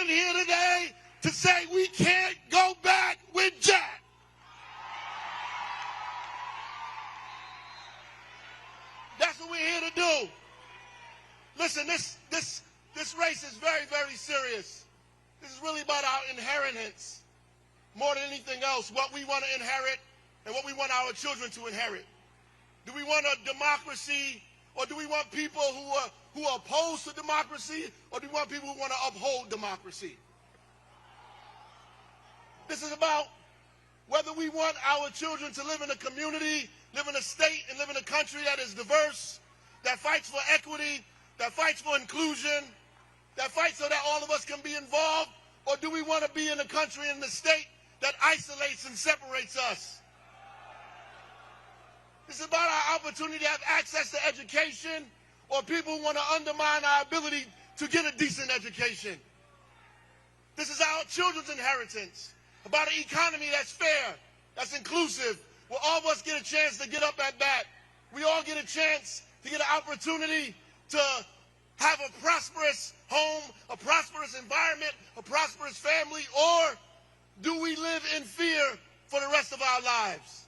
in here today to say we can't go back with Jack. That's what we're here to do. Listen, this race is very, very serious. This is really about our inheritance more than anything else, what we want to inherit and what we want our children to inherit. Do we want a democracy, or do we want people who are opposed to democracy, or do we want people who want to uphold democracy? This is about whether we want our children to live in a community, live in a state, and live in a country that is diverse, that fights for equity, that fights for inclusion, that fights so that all of us can be involved, or do we want to be in a country and a state that isolates and separates us? This is about our opportunity to have access to education, or people who want to undermine our ability to get a decent education. This is our children's inheritance, about an economy that's fair, that's inclusive, where all of us get a chance to get up at bat. We all get a chance to get an opportunity to have a prosperous home, a prosperous environment, a prosperous family, or do we live in fear for the rest of our lives?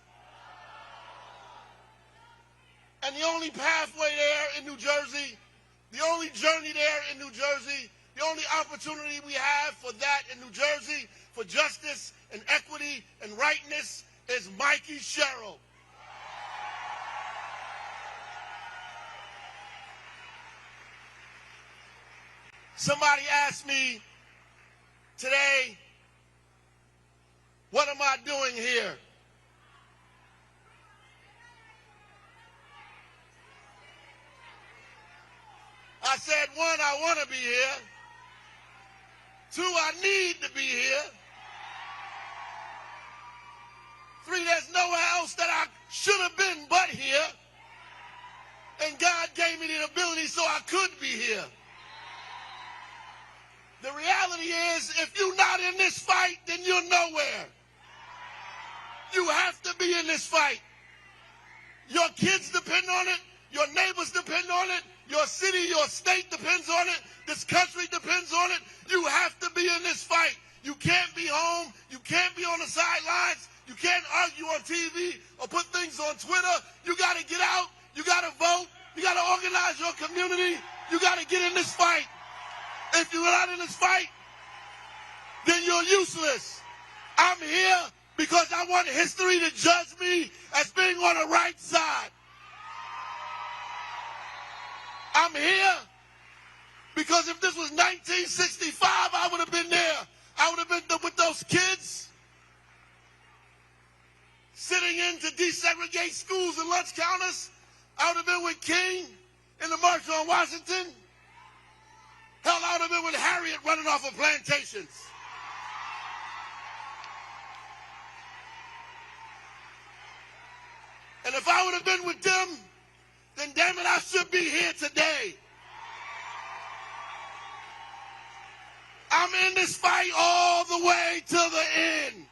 And the only pathway there in New Jersey, the only journey there in New Jersey, the only opportunity we have for that in New Jersey, for justice and equity and rightness, is Mikey Sherrill. Somebody asked me today, what am I doing here? I said, one, I want to be here. Two, I need to be here. Three, there's nowhere else that I should have been but here. And God gave me the ability so I could be here. The reality is, if you're not in this fight, then you're nowhere. You have to be in this fight. Your kids depend on it. Your neighbors depend on it. Your city, your state depends on it. This country depends on it. You have to be in this fight. You can't be home. You can't be on the sidelines. You can't argue on TV or put things on Twitter. You got to get out. You got to vote. You got to organize your community. You got to get in this fight. If you're not in this fight, then you're useless. I'm here because I want history to judge me as being on the right side. I'm here because if this was 1965, I would have been there. I would have been with those kids sitting in to desegregate schools and lunch counters. I would have been with King in the March on Washington. Hell, I would have been with Harriet running off of plantations. And if I would have been with them, then damn it, I should be here today. I'm in this fight all the way to the end.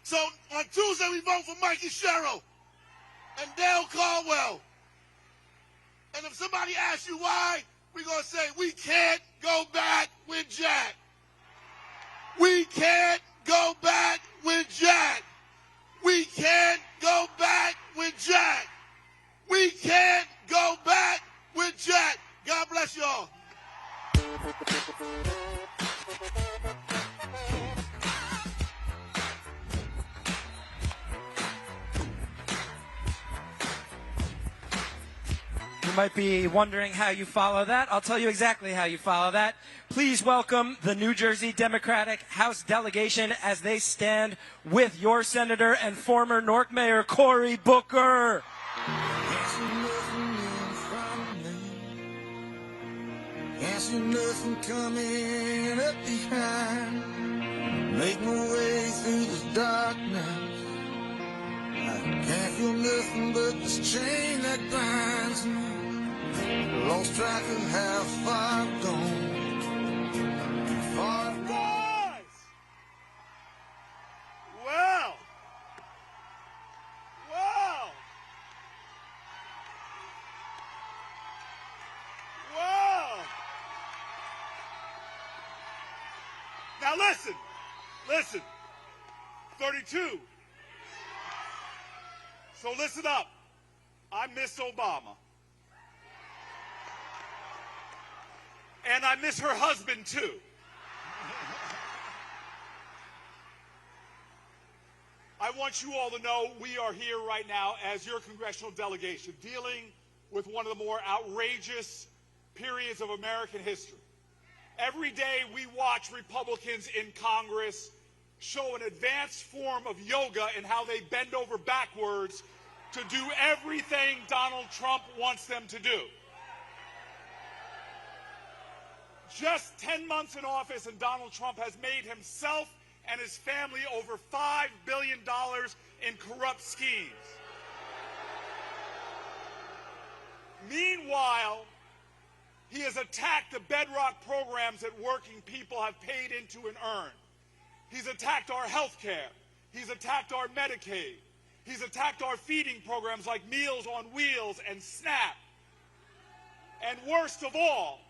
So on Tuesday, we vote for Mikey Sherrill and Dale Caldwell. And if somebody asks you why, we're going to say, we can't go back with Jack. We can't go back with Jack. We can't go back with Jack. We can't go back with Jack. God bless y'all. You might be wondering how you follow that. I'll tell you exactly how you follow that. Please welcome the New Jersey Democratic House delegation as they stand with your senator and former Newark Mayor Cory Booker. Can't see nothing coming up behind. Make my way through this darkness. I can't feel nothing but this chain that binds me. Lost track of how far I've gone. Far I've gone. Wow. Wow. Now listen, 32. So listen up. I miss Obama. And I miss her husband too. I want you all to know we are here right now as your congressional delegation dealing with one of the more outrageous periods of American history. Every day we watch Republicans in Congress show an advanced form of yoga in how they bend over backwards to do everything Donald Trump wants them to do. Just 10 months in office and Donald Trump has made himself and his family over $5 billion in corrupt schemes. Meanwhile, he has attacked the bedrock programs that working people have paid into and earned. He's attacked our health care. He's attacked our Medicaid. He's attacked our feeding programs like Meals on Wheels and SNAP. And worst of all,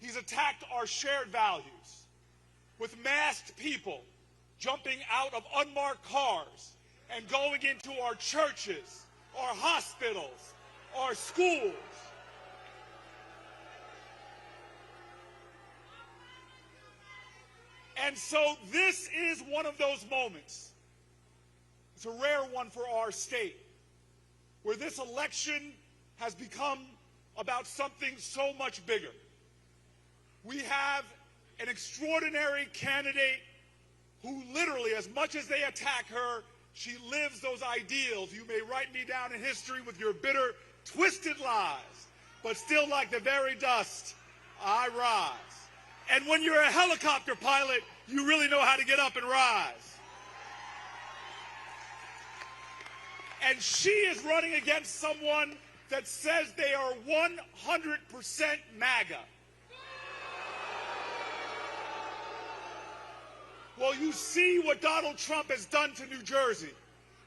he's attacked our shared values with masked people jumping out of unmarked cars and going into our churches, our hospitals, our schools. And so this is one of those moments. It's a rare one for our state, where this election has become about something so much bigger. We have an extraordinary candidate who literally, as much as they attack her, she lives those ideals. You may write me down in history with your bitter, twisted lies, but still like the very dust, I rise. And when you're a helicopter pilot, you really know how to get up and rise. And she is running against someone that says they are 100% MAGA. Well, you see what Donald Trump has done to New Jersey.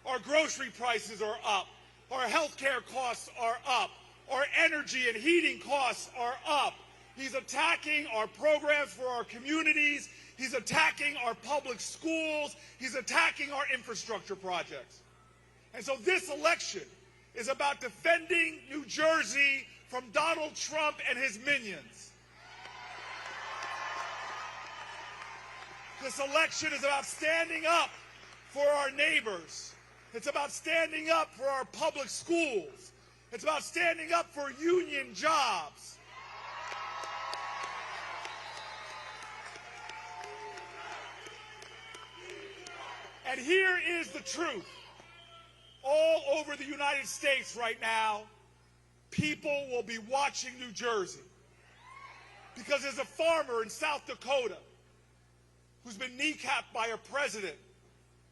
Our grocery prices are up. Our health care costs are up. Our energy and heating costs are up. He's attacking our programs for our communities. He's attacking our public schools. He's attacking our infrastructure projects. And so this election is about defending New Jersey from Donald Trump and his minions. This election is about standing up for our neighbors. It's about standing up for our public schools. It's about standing up for union jobs. And here is the truth. All over the United States right now, people will be watching New Jersey. Because there's a farmer in South Dakota who's been kneecapped by a president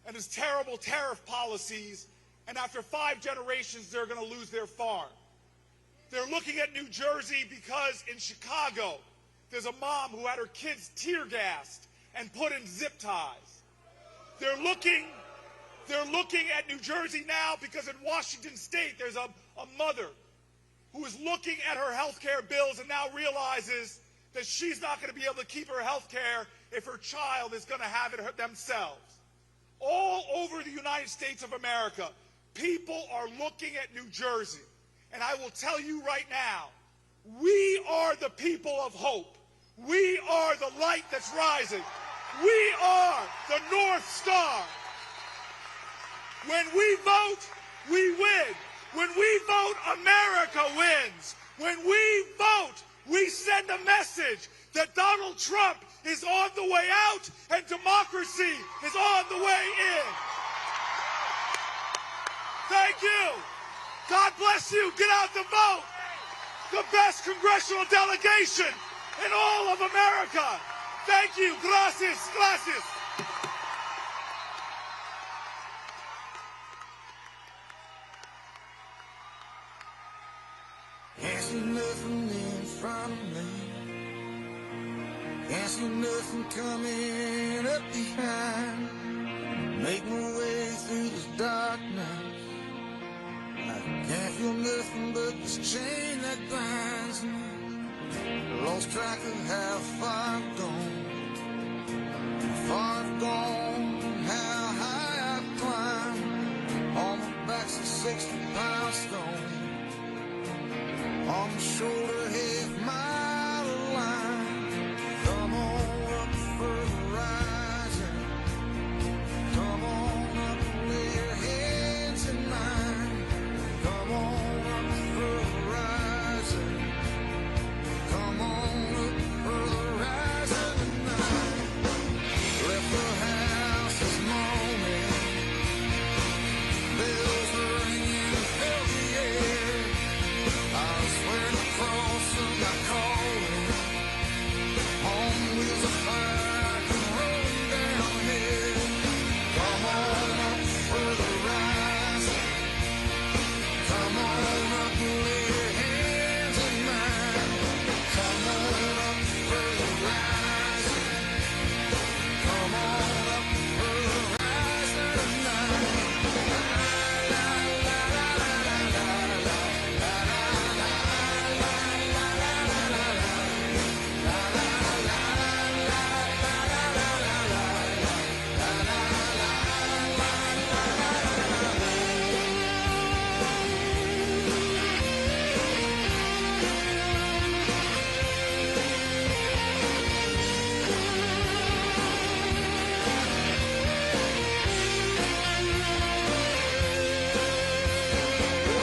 and his terrible tariff policies, and after 5 generations, they're going to lose their farm. They're looking at New Jersey because in Chicago, there's a mom who had her kids tear gassed and put in zip ties. They're looking at New Jersey now because in Washington State, there's a mother who is looking at her health care bills and now realizes that she's not going to be able to keep her health care if her child is going to have it themselves. All over the United States of America, people are looking at New Jersey. And I will tell you right now, we are the people of hope. We are the light that's rising. We are the North Star. When we vote, we win. When we vote, America wins. When we vote, we send a message that Donald Trump is on the way out and democracy is on the way in. Thank you. God bless you. Get out the vote. The best congressional delegation in all of America. Thank you. Gracias. Gracias. Can't see nothing in front of me. Can't see nothing coming up behind. Make my way through this darkness. I can't feel nothing but this chain that binds me. Lost track of how far I've gone. shoulder half-mile line. Come on up for the rising. Come on up and lay your hands in mine. Come on up for the rising. Come on up for the rising tonight. Left the house this morning. Bells were ringing, filled the air. I was swearing the cross of my calling. On wheels of fire come rolling down here. Come on up for the rise. Come on up and lay your hands in mine. Come on up for the rise. Come on up for the rise tonight.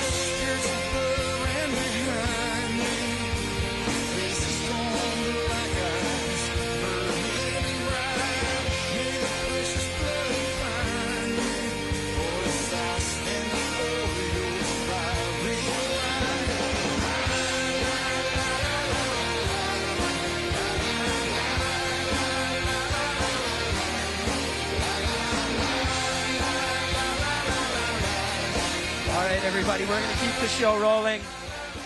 Skirts are blurring behind me. Faces gone black eyes. Burning bright. May the precious blood find me. For as I stand before your fiery All right, everybody, we're going to keep the show rolling.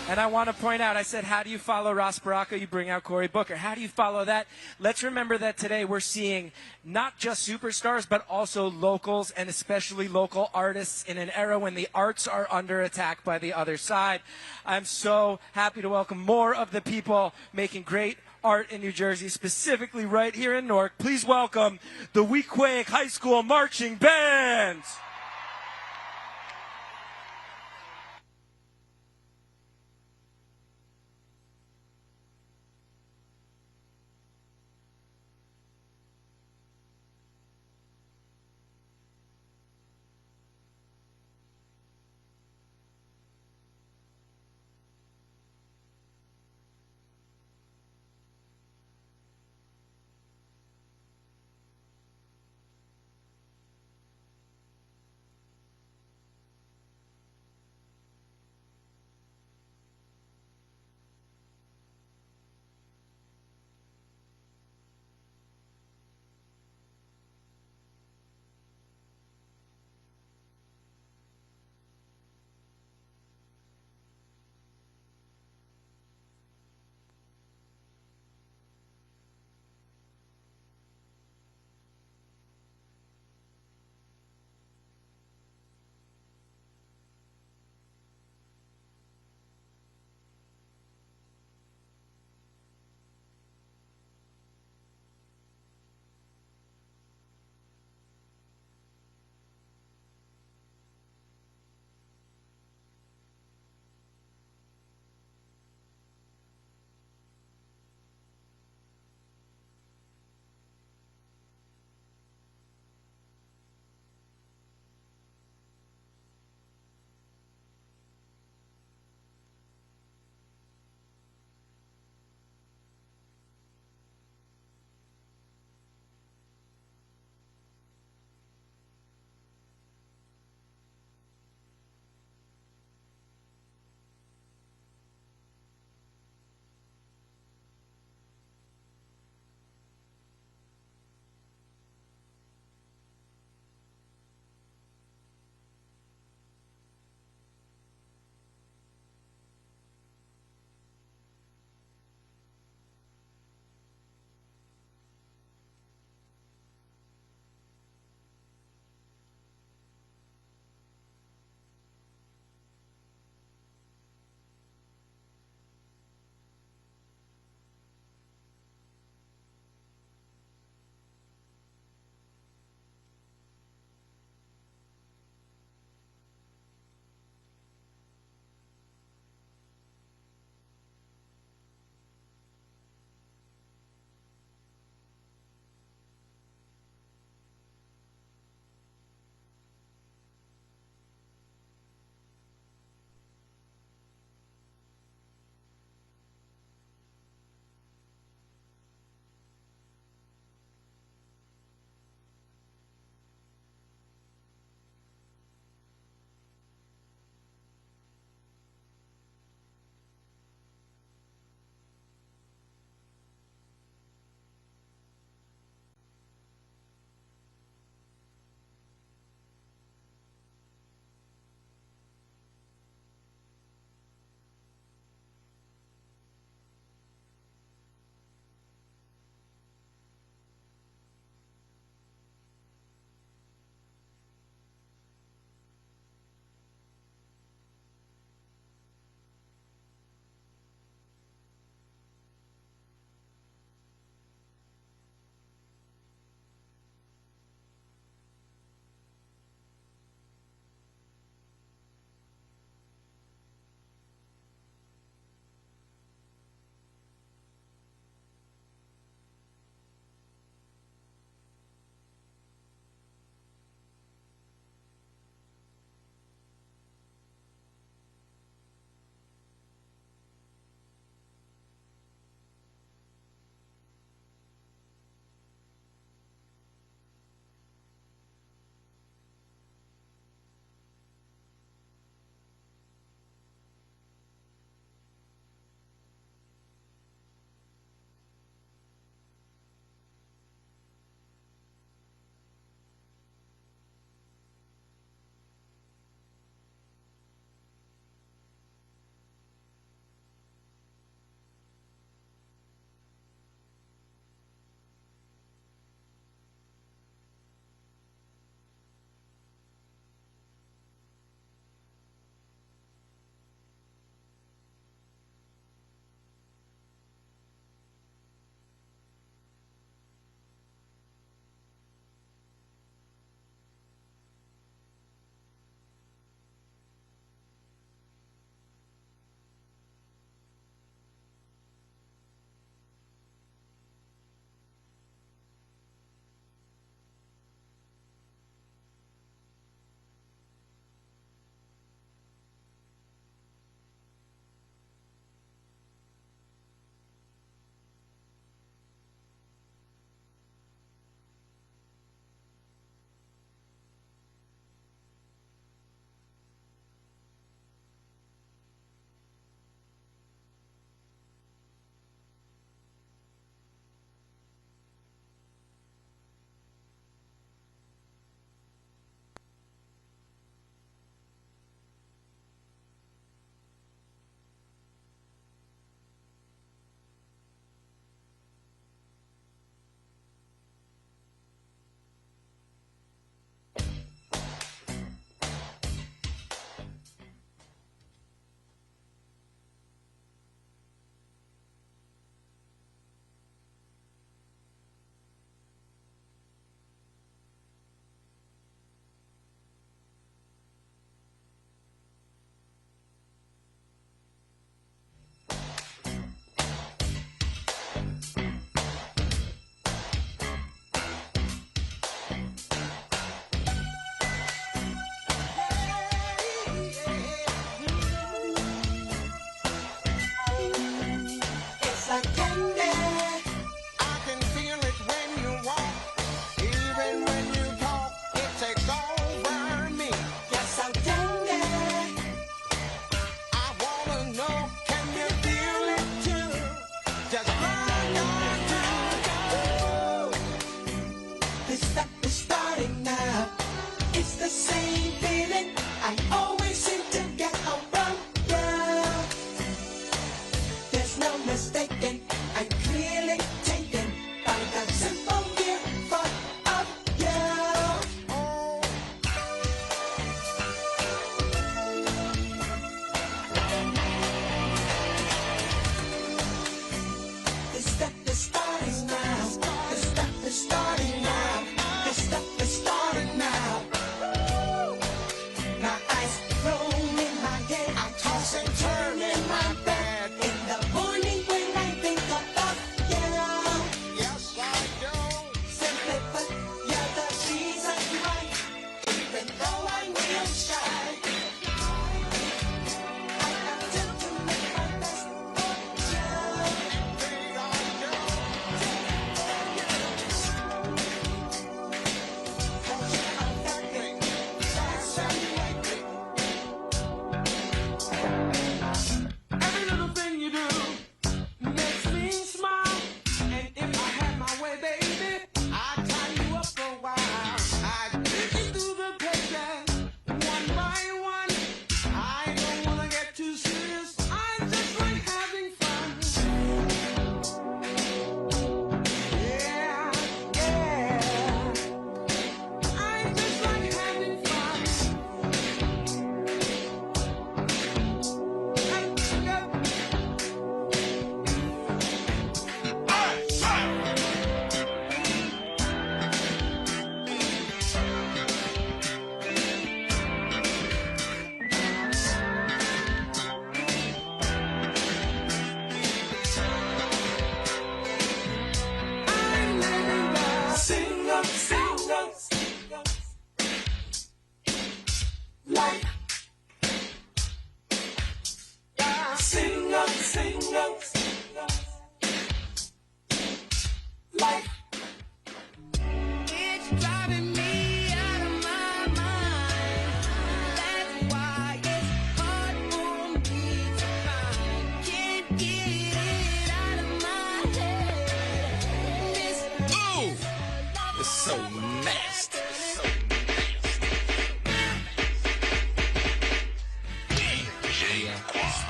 And I want to point out, I said, how do you follow Ross Baracco? You bring out Cory Booker. How do you follow that? Let's remember that today we're seeing not just superstars, but also locals and especially local artists in an era when the arts are under attack by the other side. I'm so happy to welcome more of the people making great art in New Jersey, specifically right here in Newark. Please welcome the Weequahic High School Marching Band.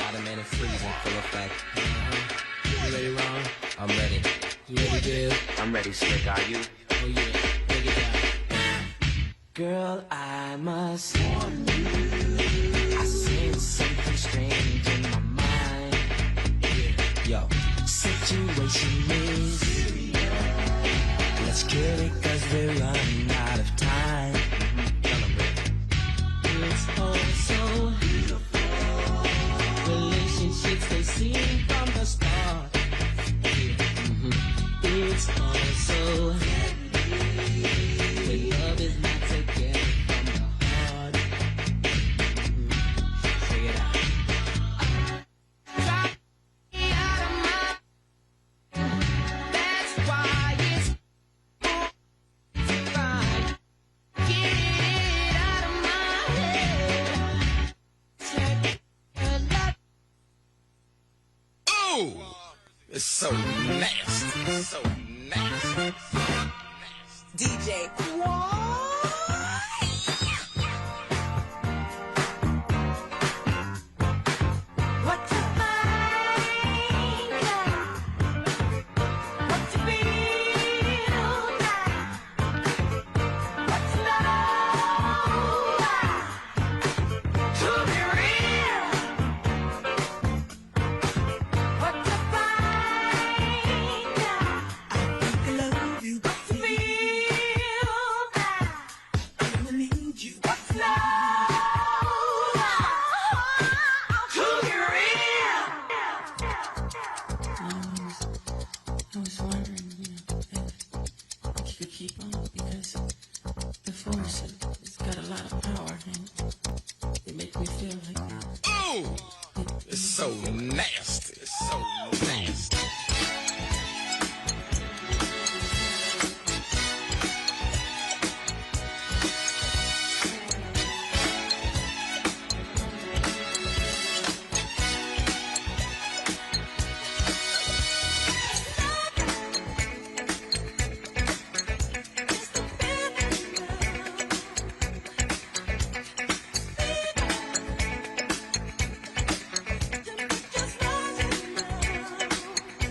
Automatic freezing, full effect. You ready, Ron? I'm ready. You ready, Bill? I'm ready, Slick. Are you? Oh yeah, take it down. Girl, I must warn you. I sense something strange in my mind. Yo, situation is serious. Let's kill it 'cause we're running out of time. It's all so beautiful. Relationships they seem from the start. It's all so when love is not taken from the heart. Check it out. Drop me out of my. That's why it's right. Get it out of my head. Check your love. Oh, it's so nasty. It's so nasty. DJ. What you find now? What you feel now? What you know now? To be real. What you find now? I love you. What you feel now? I need you. What you know now? To be real. I was wondering, if you could keep on because the force has got a lot of power and it makes me feel like Oh, it's so nasty. It's so nasty. Just love you.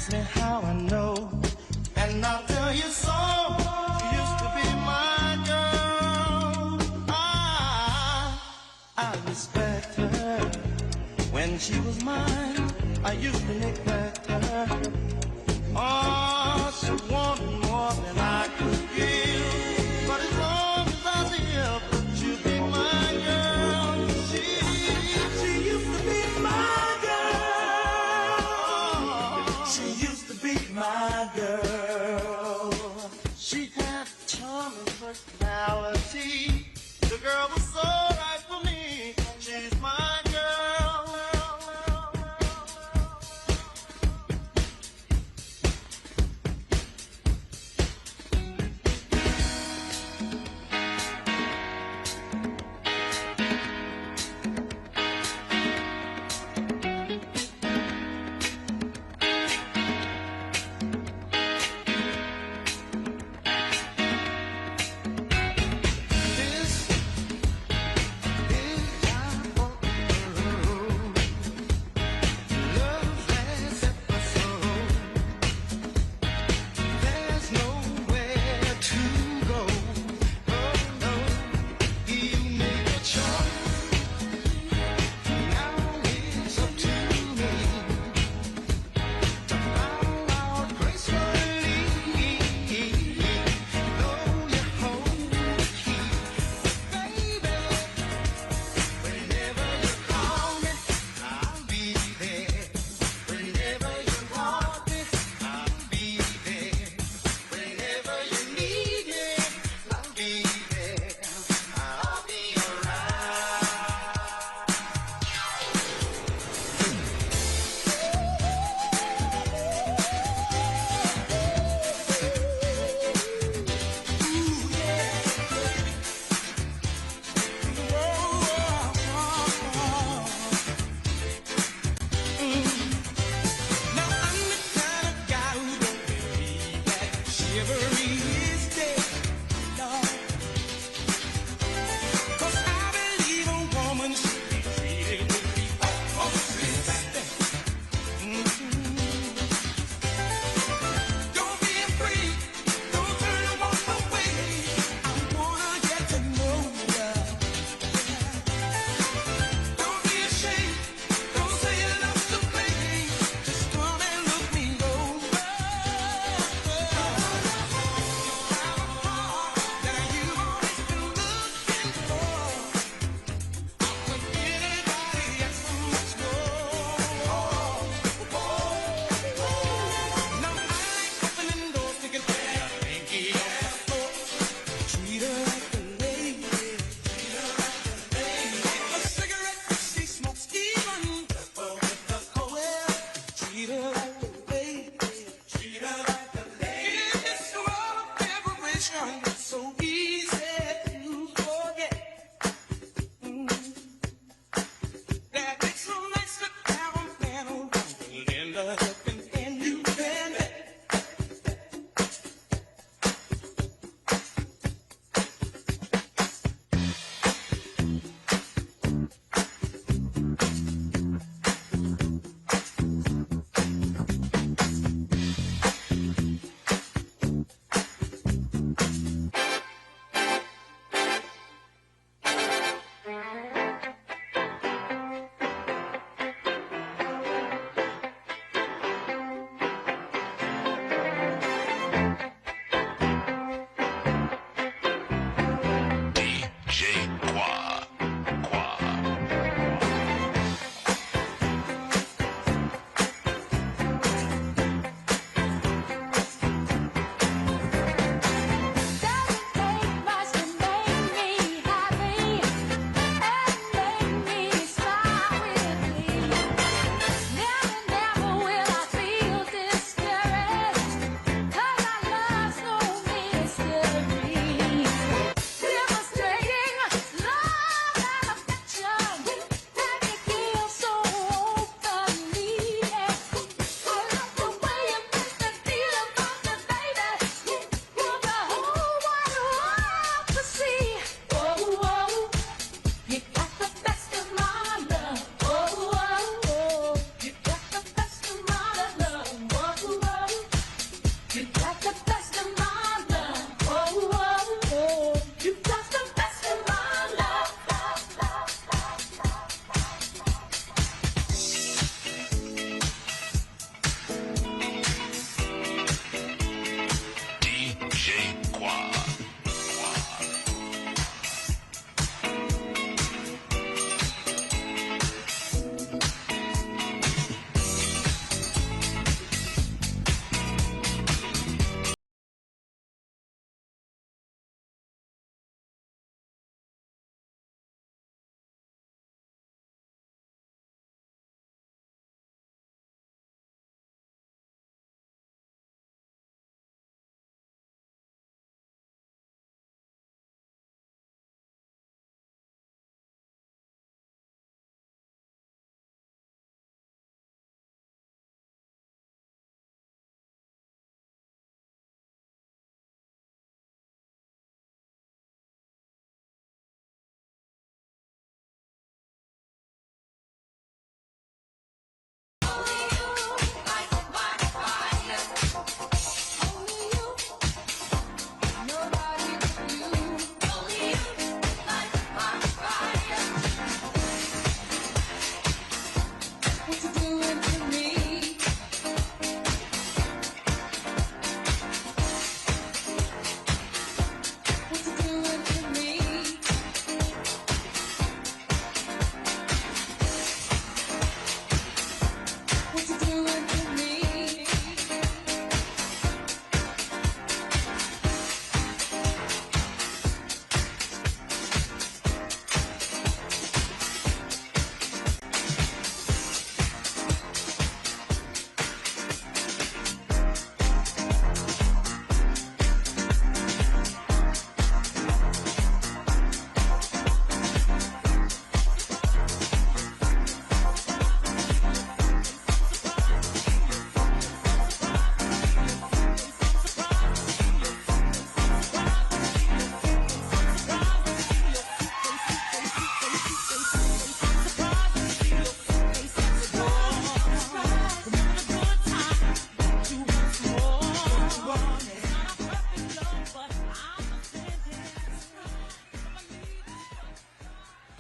ask me how I know, and I'll tell you so. She used to be my girl. I respect her. When she was mine, I used to neglect her. Oh, she wanted more than I could give. But as long as I live, she'll be my girl. She used to be my girl. She used to be my girl. She had charming personality. The girl was so right for me. She's my girl.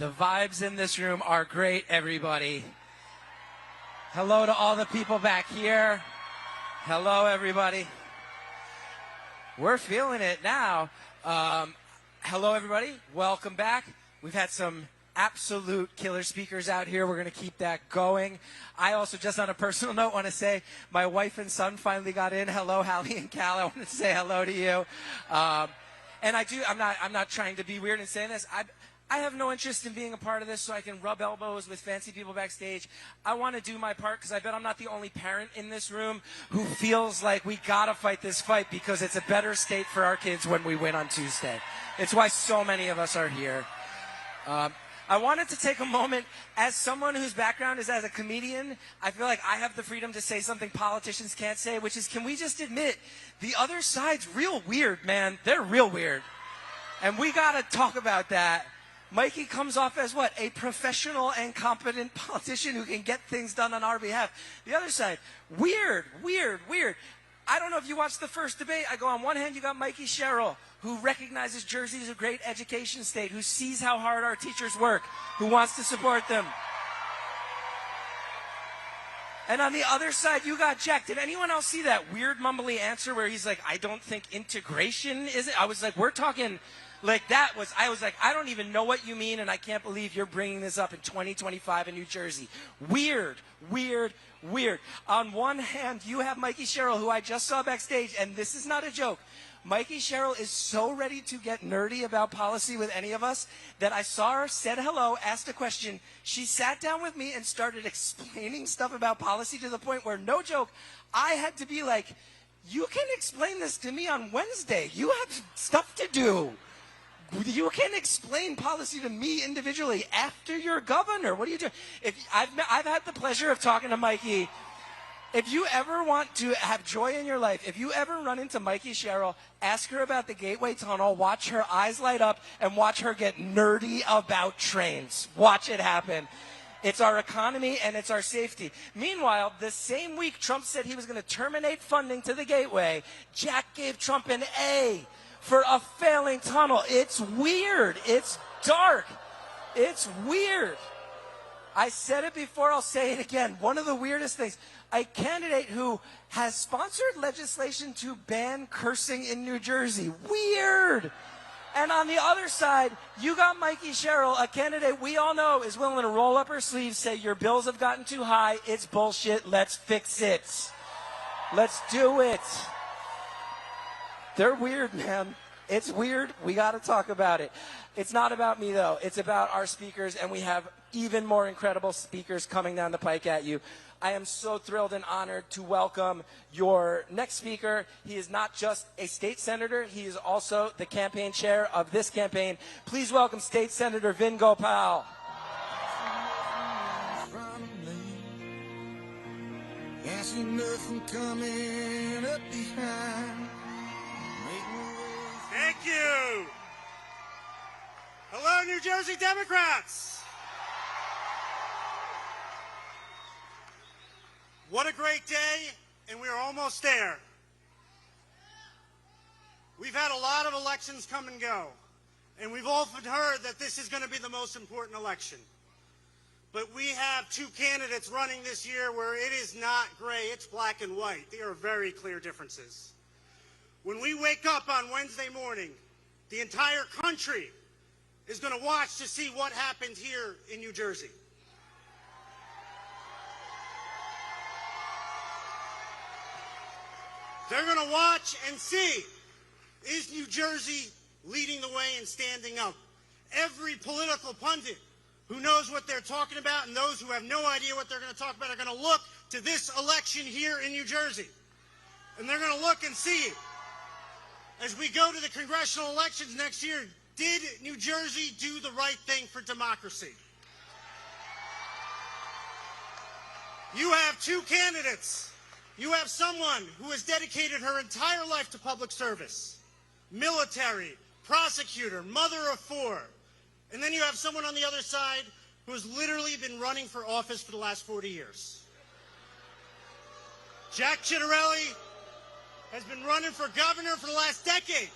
The vibes in this room are great, everybody. Hello to all the people back here. Hello, everybody. We're feeling it now. Hello, everybody. Welcome back. We've had some absolute killer speakers out here. We're going to keep that going. I also, just on a personal note, want to say my wife and son finally got in. Hello, Hallie and Cal. I want to say hello to you. And I'm not trying to be weird in saying this. I have no interest in being a part of this so I can rub elbows with fancy people backstage. I want to do my part because I bet I'm not the only parent in this room who feels like we got to fight this fight because it's a better state for our kids when we win on Tuesday. It's why so many of us are here. I wanted to take a moment, as someone whose background is as a comedian, I feel like I have the freedom to say something politicians can't say, which is, can we just admit, the other side's real weird, man. They're real weird. And we got to talk about that. Mikey comes off as what? A professional and competent politician who can get things done on our behalf. The other side, weird, weird, weird. I don't know if you watched the first debate. I go, on one hand, you got Mikie Sherrill, who recognizes Jersey is a great education state, who sees how hard our teachers work, who wants to support them. And on the other side, you got Jack. Did anyone else see that weird mumbly answer where he's like, I don't think integration is it? I was like, we're talking, like that was, I was like, I don't even know what you mean, and I can't believe you're bringing this up in 2025 in New Jersey. Weird, weird, weird. On one hand, you have Mikie Sherrill, who I just saw backstage, and this is not a joke. Mikie Sherrill is so ready to get nerdy about policy with any of us that I saw her, said hello, asked a question. She sat down with me and started explaining stuff about policy to the point where, no joke, I had to be like, you can explain this to me on Wednesday. You have stuff to do. You can explain policy to me individually after you're governor. What are you doing? I've had the pleasure of talking to Mikey. If you ever want to have joy in your life, if you ever run into Mikie Sherrill, ask her about the Gateway Tunnel, watch her eyes light up, and watch her get nerdy about trains. Watch it happen. It's our economy and it's our safety. Meanwhile, the same week Trump said he was going to terminate funding to the Gateway, Jack gave Trump an A for a failing tunnel. It's weird. It's dark. It's weird. I said it before, I'll say it again. One of the weirdest things, a candidate who has sponsored legislation to ban cursing in New Jersey. Weird. And on the other side, you got Mikie Sherrill, a candidate we all know is willing to roll up her sleeves, say your bills have gotten too high, it's bullshit, let's fix it. Let's do it. They're weird, man. It's weird. We got to talk about it. It's not about me, though. It's about our speakers, and we have even more incredible speakers coming down the pike at you. I am so thrilled and honored to welcome your next speaker. He is not just a state senator. He is also the campaign chair of this campaign. Please welcome State Senator Vin Gopal. Can't see nothing coming up behind. Thank you. Hello, New Jersey Democrats. What a great day, and we're almost there. We've had a lot of elections come and go, and we've often heard that this is going to be the most important election. But we have two candidates running this year where it is not gray, it's black and white. There are very clear differences. When we wake up on Wednesday morning, the entire country is going to watch to see what happens here in New Jersey. They're going to watch and see, is New Jersey leading the way and standing up? Every political pundit who knows what they're talking about and those who have no idea what they're going to talk about are going to look to this election here in New Jersey. And they're going to look and see, as we go to the congressional elections next year, did New Jersey do the right thing for democracy? You have two candidates. You have someone who has dedicated her entire life to public service, military, prosecutor, mother of four. And then you have someone on the other side who has literally been running for office for the last 40 years. Jack Ciattarelli has been running for governor for the last decade.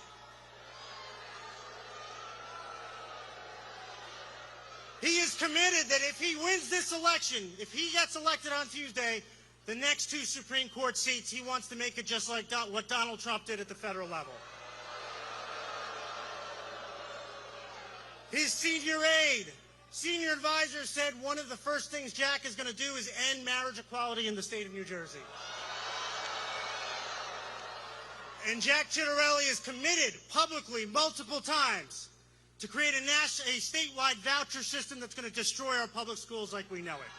He is committed that if he wins this election, if he gets elected on Tuesday, the next 2 Supreme Court seats, he wants to make it just like what Donald Trump did at the federal level. His senior advisor said one of the first things Jack is going to do is end marriage equality in the state of New Jersey. And Jack Ciattarelli is committed publicly multiple times to create a statewide voucher system that's going to destroy our public schools like we know it.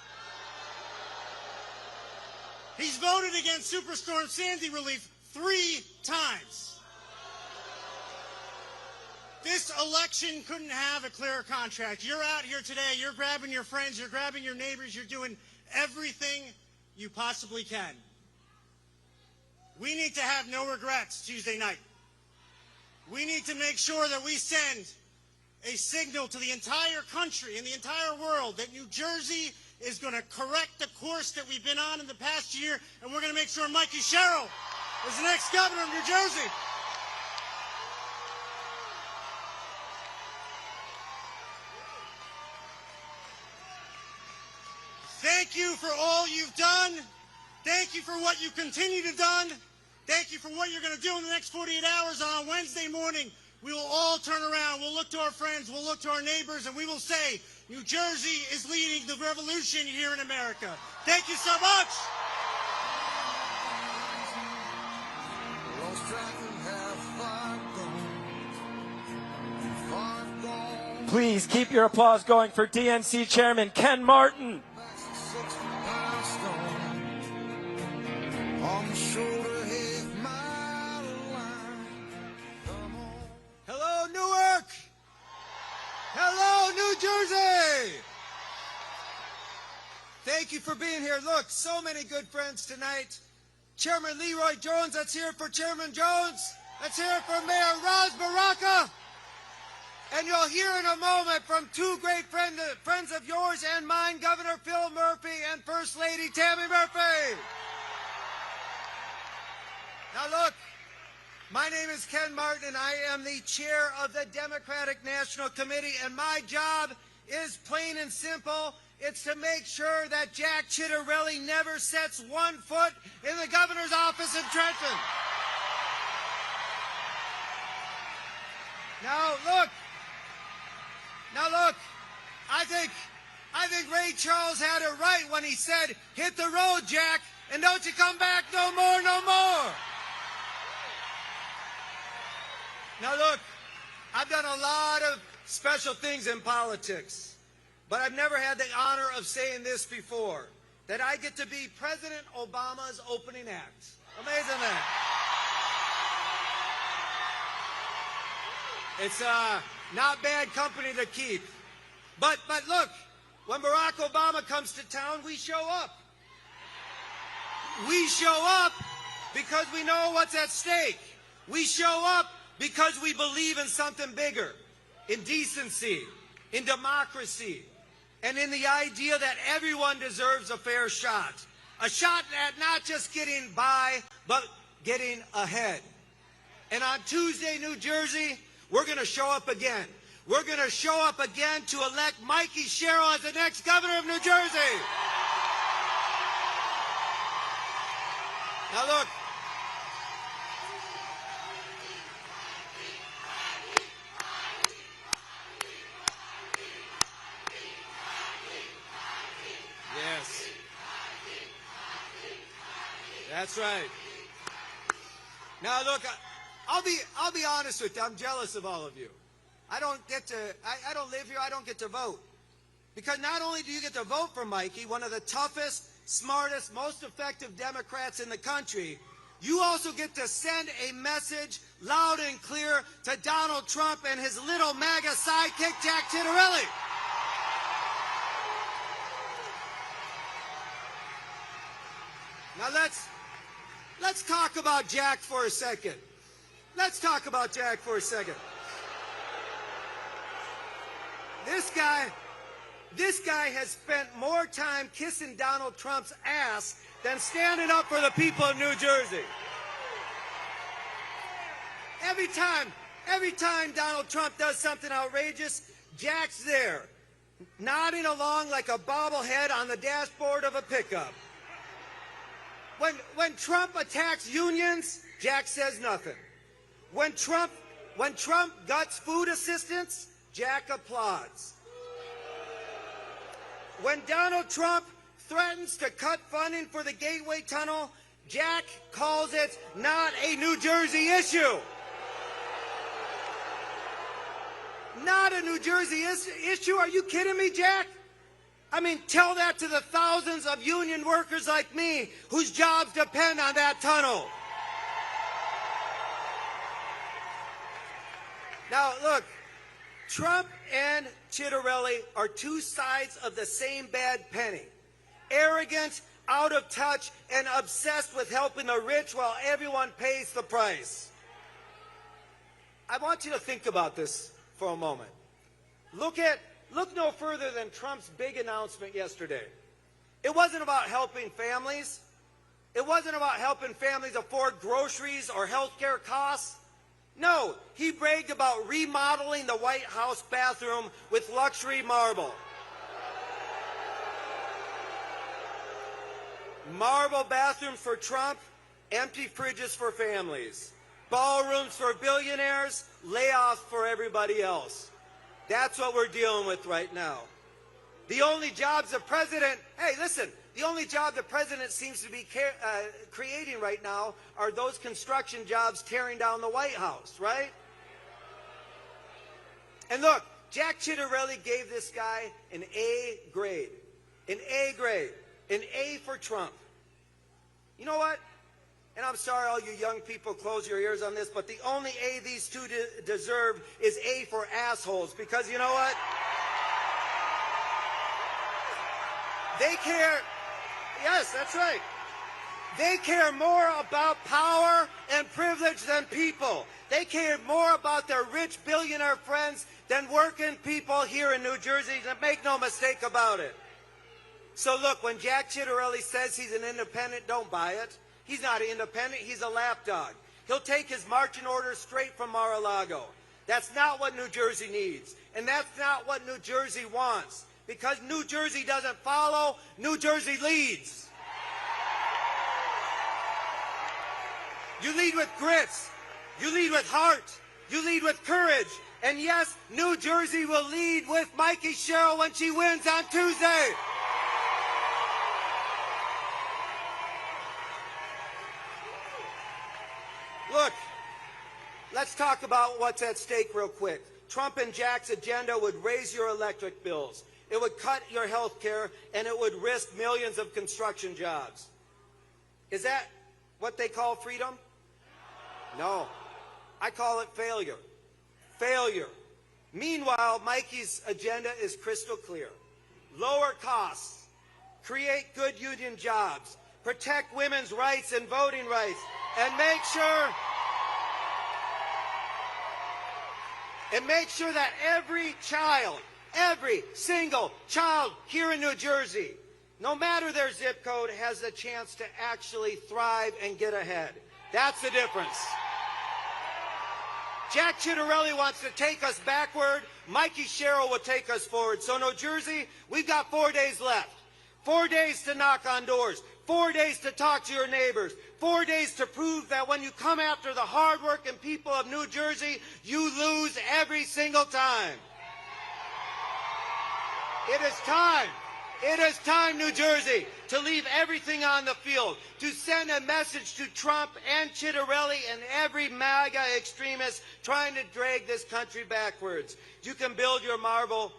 He's voted against Superstorm Sandy relief 3 times. This election couldn't have a clearer contract. You're out here today, you're grabbing your friends, you're grabbing your neighbors, you're doing everything you possibly can. We need to have no regrets Tuesday night. We need to make sure that we send a signal to the entire country and the entire world that New Jersey is going to correct the course that we've been on in the past year, and we're going to make sure Mikey Sherrill is the next governor of New Jersey. Thank you for all you've done. Thank you for what you continue to do. Thank you for what you're going to do in the next 48 hours. On Wednesday morning, we will all turn around. We'll look to our friends. We'll look to our neighbors, and we will say, New Jersey is leading the revolution here in America. Thank you so much. Lost track of how far gone. Please keep your applause going for DNC Chairman Ken Martin. Hello, Newark! Hello, New Jersey! Thank you for being here. Look, so many good friends tonight. Chairman Leroy Jones, let's hear it for Chairman Jones. Let's hear it for Mayor Raz Baraka. And you'll hear in a moment from 2 great friends of yours and mine, Governor Phil Murphy and First Lady Tammy Murphy. Now look, my name is Ken Martin, and I am the chair of the Democratic National Committee, and my job is plain and simple. It's to make sure that Jack Ciattarelli never sets 1 foot in the governor's office in Trenton. Now look, I think Ray Charles had it right when he said, hit the road, Jack, and don't you come back no more, no more. Now look, I've done a lot of special things in politics, but I've never had the honor of saying this before, that I get to be President Obama's opening act. Amazing that. It's not bad company to keep. But look, when Barack Obama comes to town, we show up. We show up because we know what's at stake. We show up because we believe in something bigger, in decency, in democracy, and in the idea that everyone deserves a fair shot. A shot at not just getting by, but getting ahead. And on Tuesday, New Jersey, we're going to show up again. We're going to show up again to elect Mikey Sherrill as the next governor of New Jersey. Now look, yes, that's right. Now look, I'll be honest with you. I'm jealous of all of you. I don't live here. I don't get to vote. Because not only do you get to vote for Mikey, one of the toughest, smartest, most effective Democrats in the country, you also get to send a message loud and clear to Donald Trump and his little MAGA sidekick, Jack Ciattarelli. Now let's talk about Jack for a second. Let's talk about Jack for a second. This guy has spent more time kissing Donald Trump's ass than standing up for the people of New Jersey. Every time Donald Trump does something outrageous, Jack's there. nodding along like a bobblehead on the dashboard of a pickup. When Trump attacks unions, Jack says nothing. When Trump guts food assistance, Jack applauds. When Donald Trump threatens to cut funding for the Gateway Tunnel, Jack calls it not a New Jersey issue. Not a New Jersey issue? Are you kidding me, Jack? I mean, tell that to the thousands of union workers like me whose jobs depend on that tunnel. Now, look, Trump and Chitterelli are two sides of the same bad penny. Arrogant, out of touch, and obsessed with helping the rich while everyone pays the price. I want you to think about this for a moment. Look no further than Trump's big announcement yesterday. It wasn't about helping families. It wasn't about helping families afford groceries or health care costs. No, he bragged about remodeling the White House bathroom with luxury marble. Marble bathrooms for Trump, empty fridges for families. Ballrooms for billionaires, layoffs for everybody else. That's what we're dealing with right now. The only jobs the president, hey, listen, the only job the president seems to be creating right now are those construction jobs tearing down the White House, right? And look, Jack Chitterelli gave this guy an A grade. An A grade. An A for Trump. You know what? And I'm sorry, all you young people, close your ears on this, but the only A these two deserve is A for assholes, because you know what? They care, yes, that's right. They care more about power and privilege than people. They care more about their rich billionaire friends than working people here in New Jersey, and make no mistake about it. So look, when Jack Chitterelli says he's an independent, don't buy it. He's not an independent, he's a lapdog. He'll take his marching orders straight from Mar-a-Lago. That's not what New Jersey needs, and that's not what New Jersey wants. Because New Jersey doesn't follow, New Jersey leads. You lead with grits, you lead with heart, you lead with courage. And yes, New Jersey will lead with Mikey Sherrill when she wins on Tuesday. Look, let's talk about what's at stake real quick. Trump and Jack's agenda would raise your electric bills. It would cut your health care, and it would risk millions of construction jobs. Is that what they call freedom? No. I call it failure. Failure. Meanwhile, Mikey's agenda is crystal clear. Lower costs, create good union jobs, protect women's rights and voting rights, and make sure that every child, every single child here in New Jersey, no matter their zip code, has a chance to actually thrive and get ahead. That's the difference. Jack Chitterelli wants to take us backward. Mikey Sherrill will take us forward. So New Jersey, we've got 4 days left. 4 days to knock on doors. 4 days to talk to your neighbors. 4 days to prove that when you come after the hardworking people of New Jersey, you lose every single time. It is time. It is time, New Jersey, to leave everything on the field, to send a message to Trump and Chitterelli and every MAGA extremist trying to drag this country backwards. You can build your marble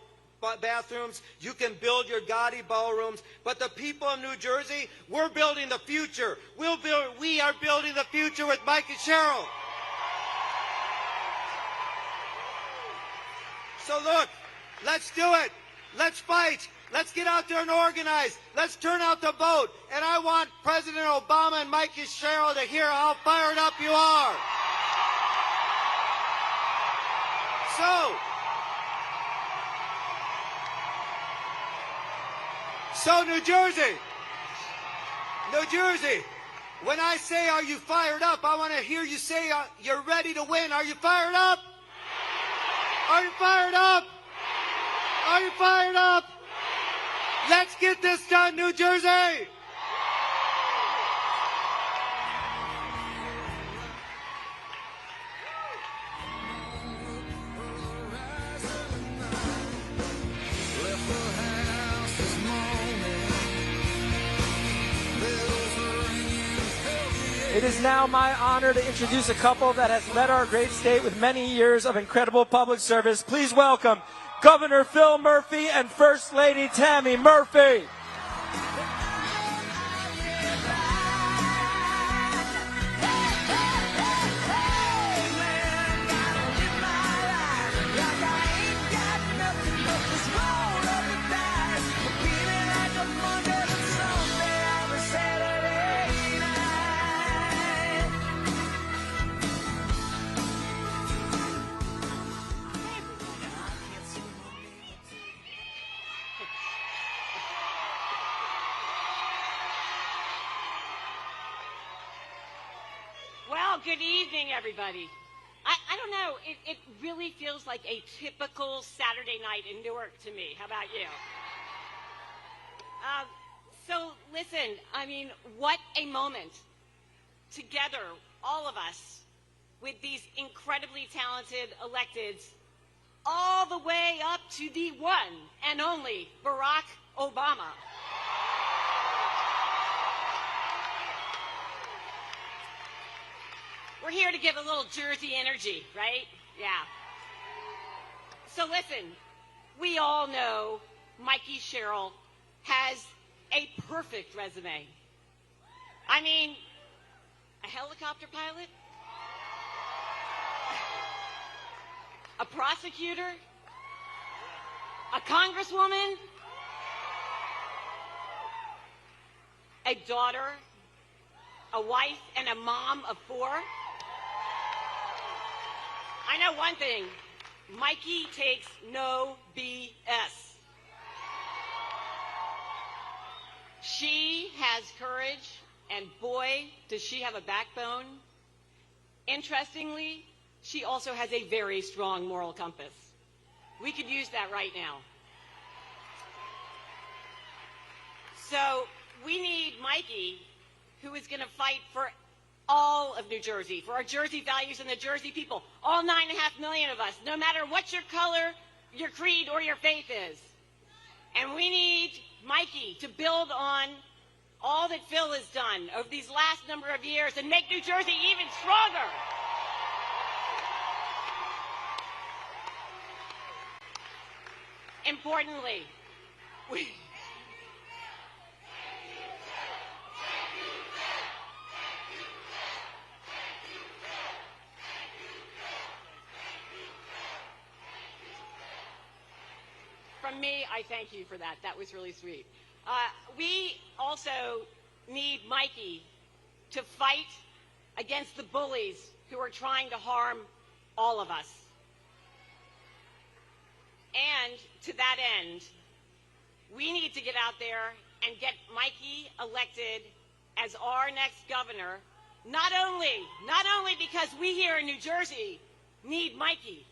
bathrooms, you can build your gaudy ballrooms, but the people of New Jersey, we're building the future. We are building the future with Mikey Sherrill. So look, let's do it. Let's fight. Let's get out there and organize. Let's turn out the vote. And I want President Obama and Mikey Sherrill to hear how fired up you are. So New Jersey, when I say, are you fired up, I want to hear you say, you're ready to win. Are you fired up? Are you fired up? Are you fired up? Let's get this done, New Jersey! It is now my honor to introduce a couple that has led our great state with many years of incredible public service. Please welcome Governor Phil Murphy and First Lady Tammy Murphy. Well, good evening, everybody. I don't know, it really feels like a typical Saturday night in Newark to me. How about you? So listen, I mean, what a moment. Together, all of us, with these incredibly talented electeds, all the way up to the one and only Barack Obama. We're here to give a little Jersey energy, right? Yeah. So listen, we all know Mikey Sherrill has a perfect resume. I mean, a helicopter pilot, a prosecutor, a congresswoman, a daughter, a wife, and a mom of 4. I know one thing, Mikey takes no BS. She has courage, and boy, does she have a backbone. Interestingly, she also has a very strong moral compass. We could use that right now. So we need Mikey, who is going to fight for all of New Jersey, for our Jersey values and the Jersey people, all 9.5 million of us, no matter what your color, your creed, or your faith is. And we need Mikey to build on all that Phil has done over these last number of years and make New Jersey even stronger. Importantly, from me, I thank you for that. That was really sweet. We also need Mikey to fight against the bullies who are trying to harm all of us. And to that end, we need to get out there and get Mikey elected as our next governor, not only because we here in New Jersey need Mikey,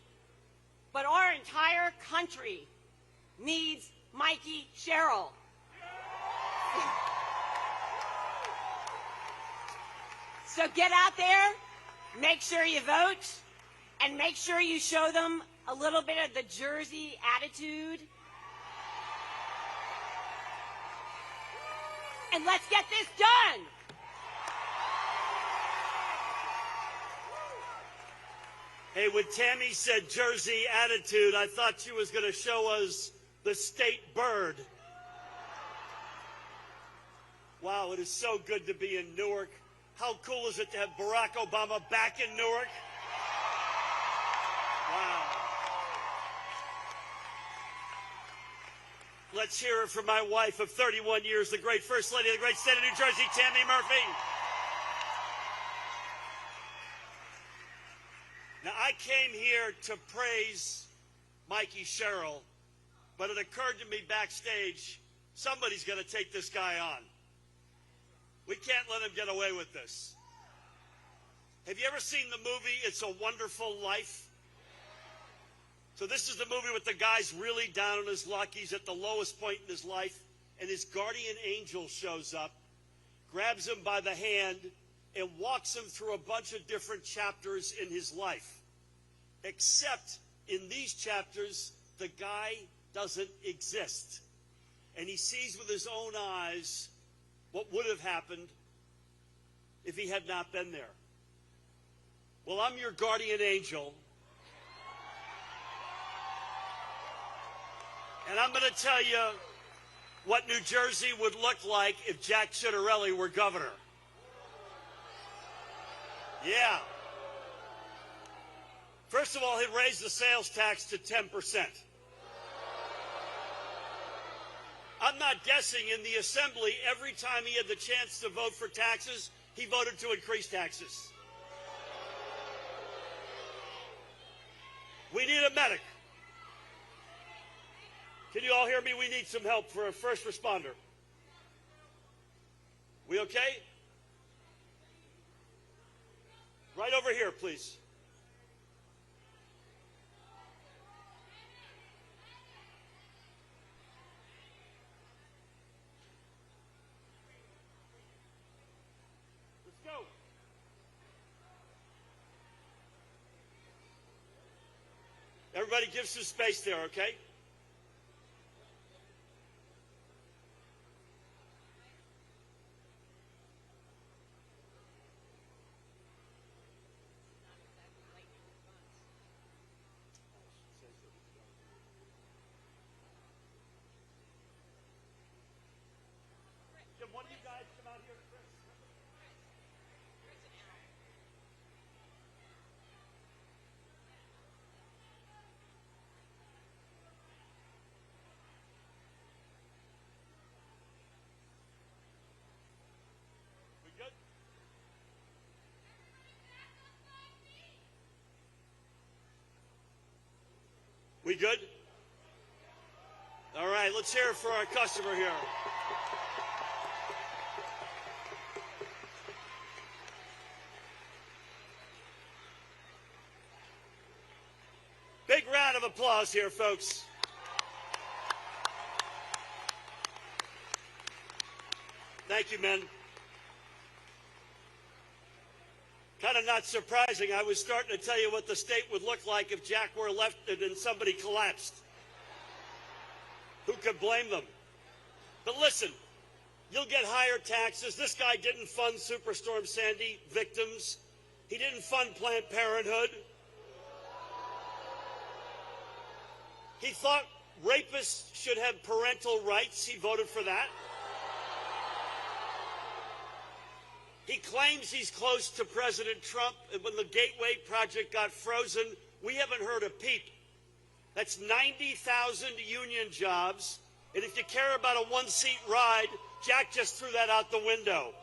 but our entire country needs Mikey Sherrill. So get out there, make sure you vote, and make sure you show them a little bit of the Jersey attitude. And let's get this done. Hey, when Tammy said Jersey attitude, I thought she was going to show us the state bird. Wow, it is so good to be in Newark. How cool is it to have Barack Obama back in Newark? Wow. Let's hear it from my wife of 31 years, the great First Lady of the great state of New Jersey, Tammy Murphy. Now, I came here to praise Mikey Sherrill, but it occurred to me backstage, somebody's going to take this guy on. We can't let him get away with this. Have you ever seen the movie It's a Wonderful Life? So this is the movie with the guy's really down on his luck. He's at the lowest point in his life, and his guardian angel shows up, grabs him by the hand, and walks him through a bunch of different chapters in his life. Except in these chapters, the guy doesn't exist. And he sees with his own eyes what would have happened if he had not been there. Well, I'm your guardian angel. And I'm going to tell you what New Jersey would look like if Jack Ciattarelli were governor. Yeah. First of all, he'd raise the sales tax to 10%. I'm not guessing, in the assembly, every time he had the chance to vote for taxes, he voted to increase taxes. We need a medic. Can you all hear me? We need some help for a first responder. We okay? Right over here, please. Let's go. Everybody give some space there, okay? One of you guys come out here, Chris. We good? We good? All right, let's hear it for our customer here. Big round of applause here, folks. Thank you, men. Kind of not surprising. I was starting to tell you what the state would look like if Jack were elected and somebody collapsed. Who could blame them? But listen, you'll get higher taxes. This guy didn't fund Superstorm Sandy victims. He didn't fund Planned Parenthood. He thought rapists should have parental rights. He voted for that. He claims he's close to President Trump. And when the Gateway Project got frozen, we haven't heard a peep. That's 90,000 union jobs. And if you care about a one-seat ride, Jack just threw that out the window.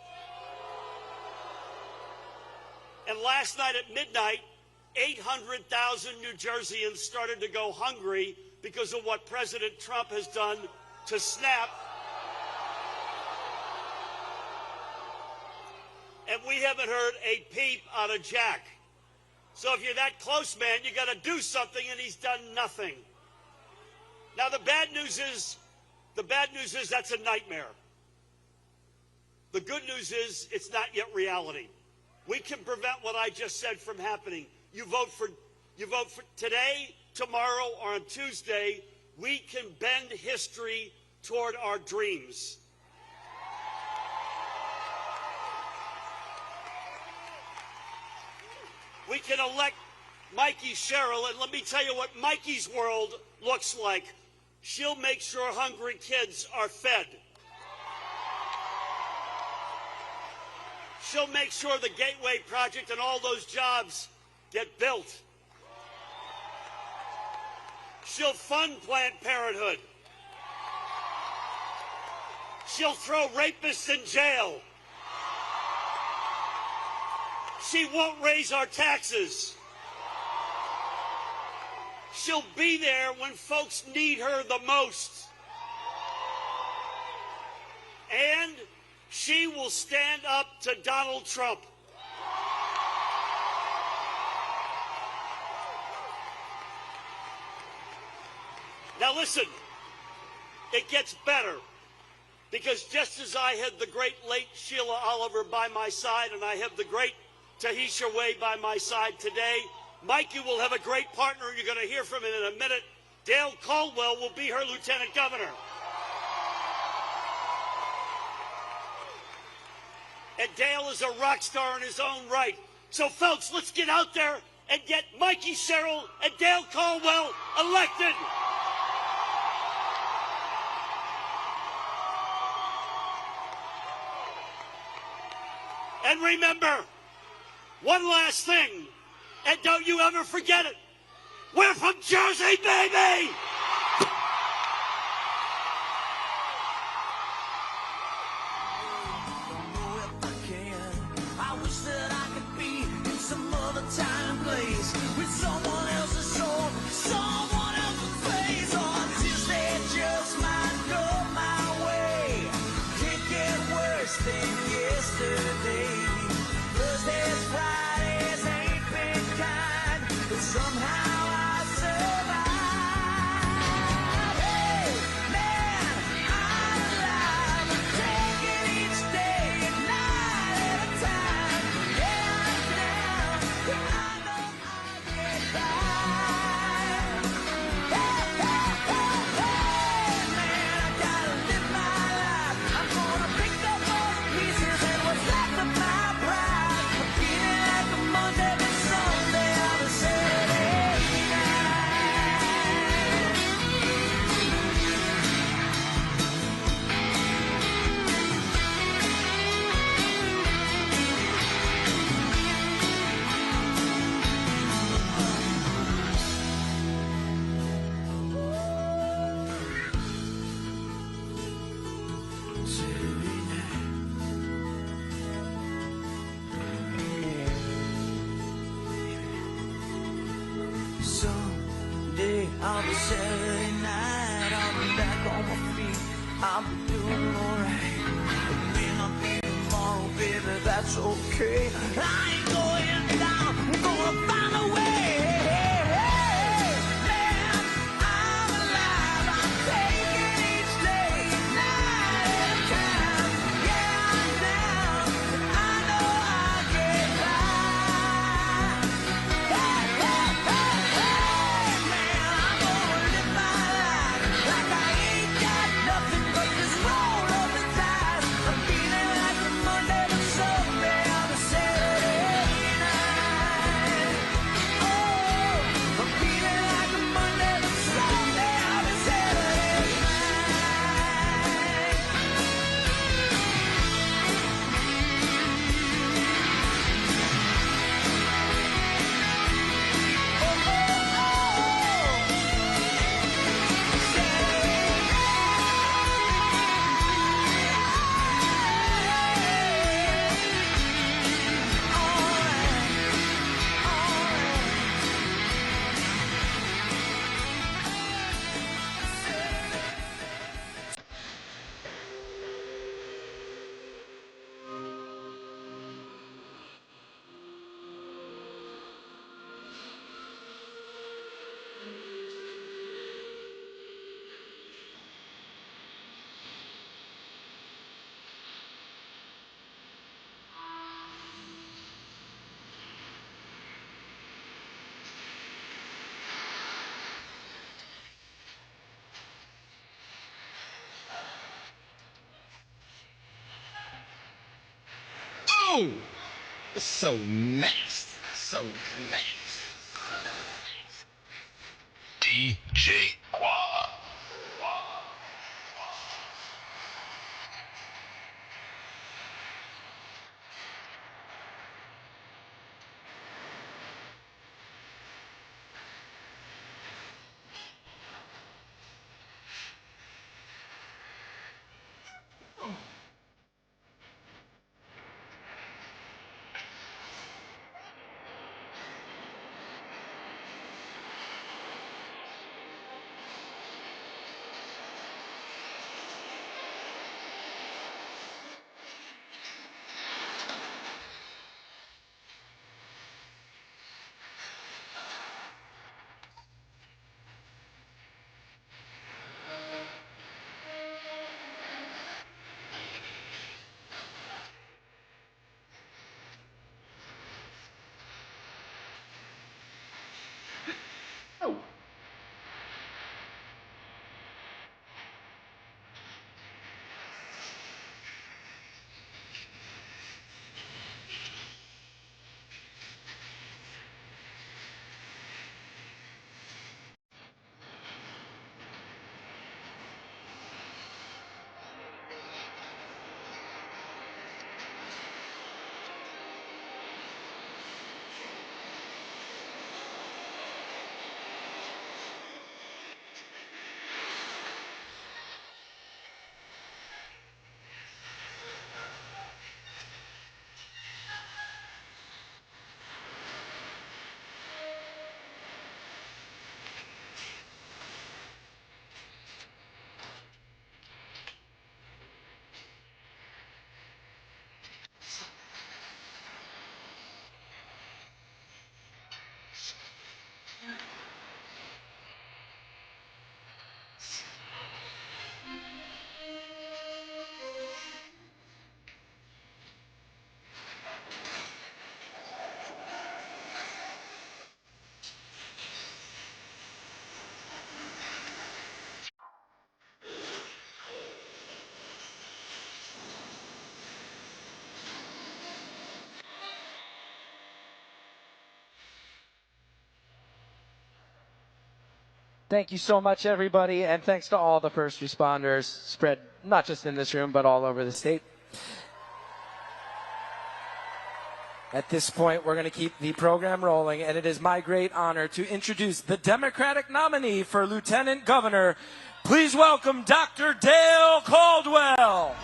And last night at midnight, 800,000 New Jerseyans started to go hungry because of what President Trump has done to SNAP. And we haven't heard a peep out of Jack. So if you're that close, man, you got to do something, and he's done nothing. Now the bad news is that's a nightmare. The good news is it's not yet reality. We can prevent what I just said from happening. You vote for today, tomorrow, or on Tuesday. We can bend history toward our dreams. We can elect Mikie Sherrill, and let me tell you what Mikey's world looks like. She'll make sure hungry kids are fed. She'll make sure the Gateway Project and all those jobs get built. She'll fund Planned Parenthood. She'll throw rapists in jail. She won't raise our taxes. She'll be there when folks need her the most. And she will stand up to Donald Trump. Now listen, it gets better. Because just as I had the great late Sheila Oliver by my side, and I have the great Tahisha Way by my side today, Mikey will have a great partner you're going to hear from in a minute. Dale Caldwell will be her lieutenant governor. And Dale is a rock star in his own right. So folks, let's get out there and get Mikey Sherrill and Dale Caldwell elected. And remember, one last thing, and don't you ever forget it. We're from Jersey, baby! I wish that I could be in some other time and place with someone else's soul, someone else's face. Or Tuesday just might go my way. Can't get worse than yesterday. Thursdays, Fridays ain't been kind, but somehow I survive. Hey, man, I'm alive. I'm taking each day a night at a time. Yeah, I'm down, but I know I'll get by. Hey, hey, hey, hey, man, I gotta live my life. I'm gonna pick up all the pieces and what's left of my pride. I'm feeling like a Monday, but Sunday on a Saturday night. Someday I'll be Saturday night. I'll be back on my feet. I'll be doing alright. It may not be tomorrow, baby, that's okay. I ain't going down. I'm gonna find a way. Man, I'm alive. I'm taking each day, night at a time. Yeah, I'm down, but I know I'll get by. Hey, hey, hey, hey, man, I'm gonna live my life like I ain't got nothing but this roll of the dice. I'm feeling like a Monday to Sunday on a Saturday night. Oh, I'm feeling like a Monday to Sunday on a Saturday night. Oh, it's so nasty, so nasty. DJ Quad. Thank you so much, everybody, and thanks to all the first responders spread not just in this room, but all over the state. At this point, we're going to keep the program rolling, and it is my great honor to introduce the Democratic nominee for Lieutenant Governor. Please welcome Dr. Dale Caldwell.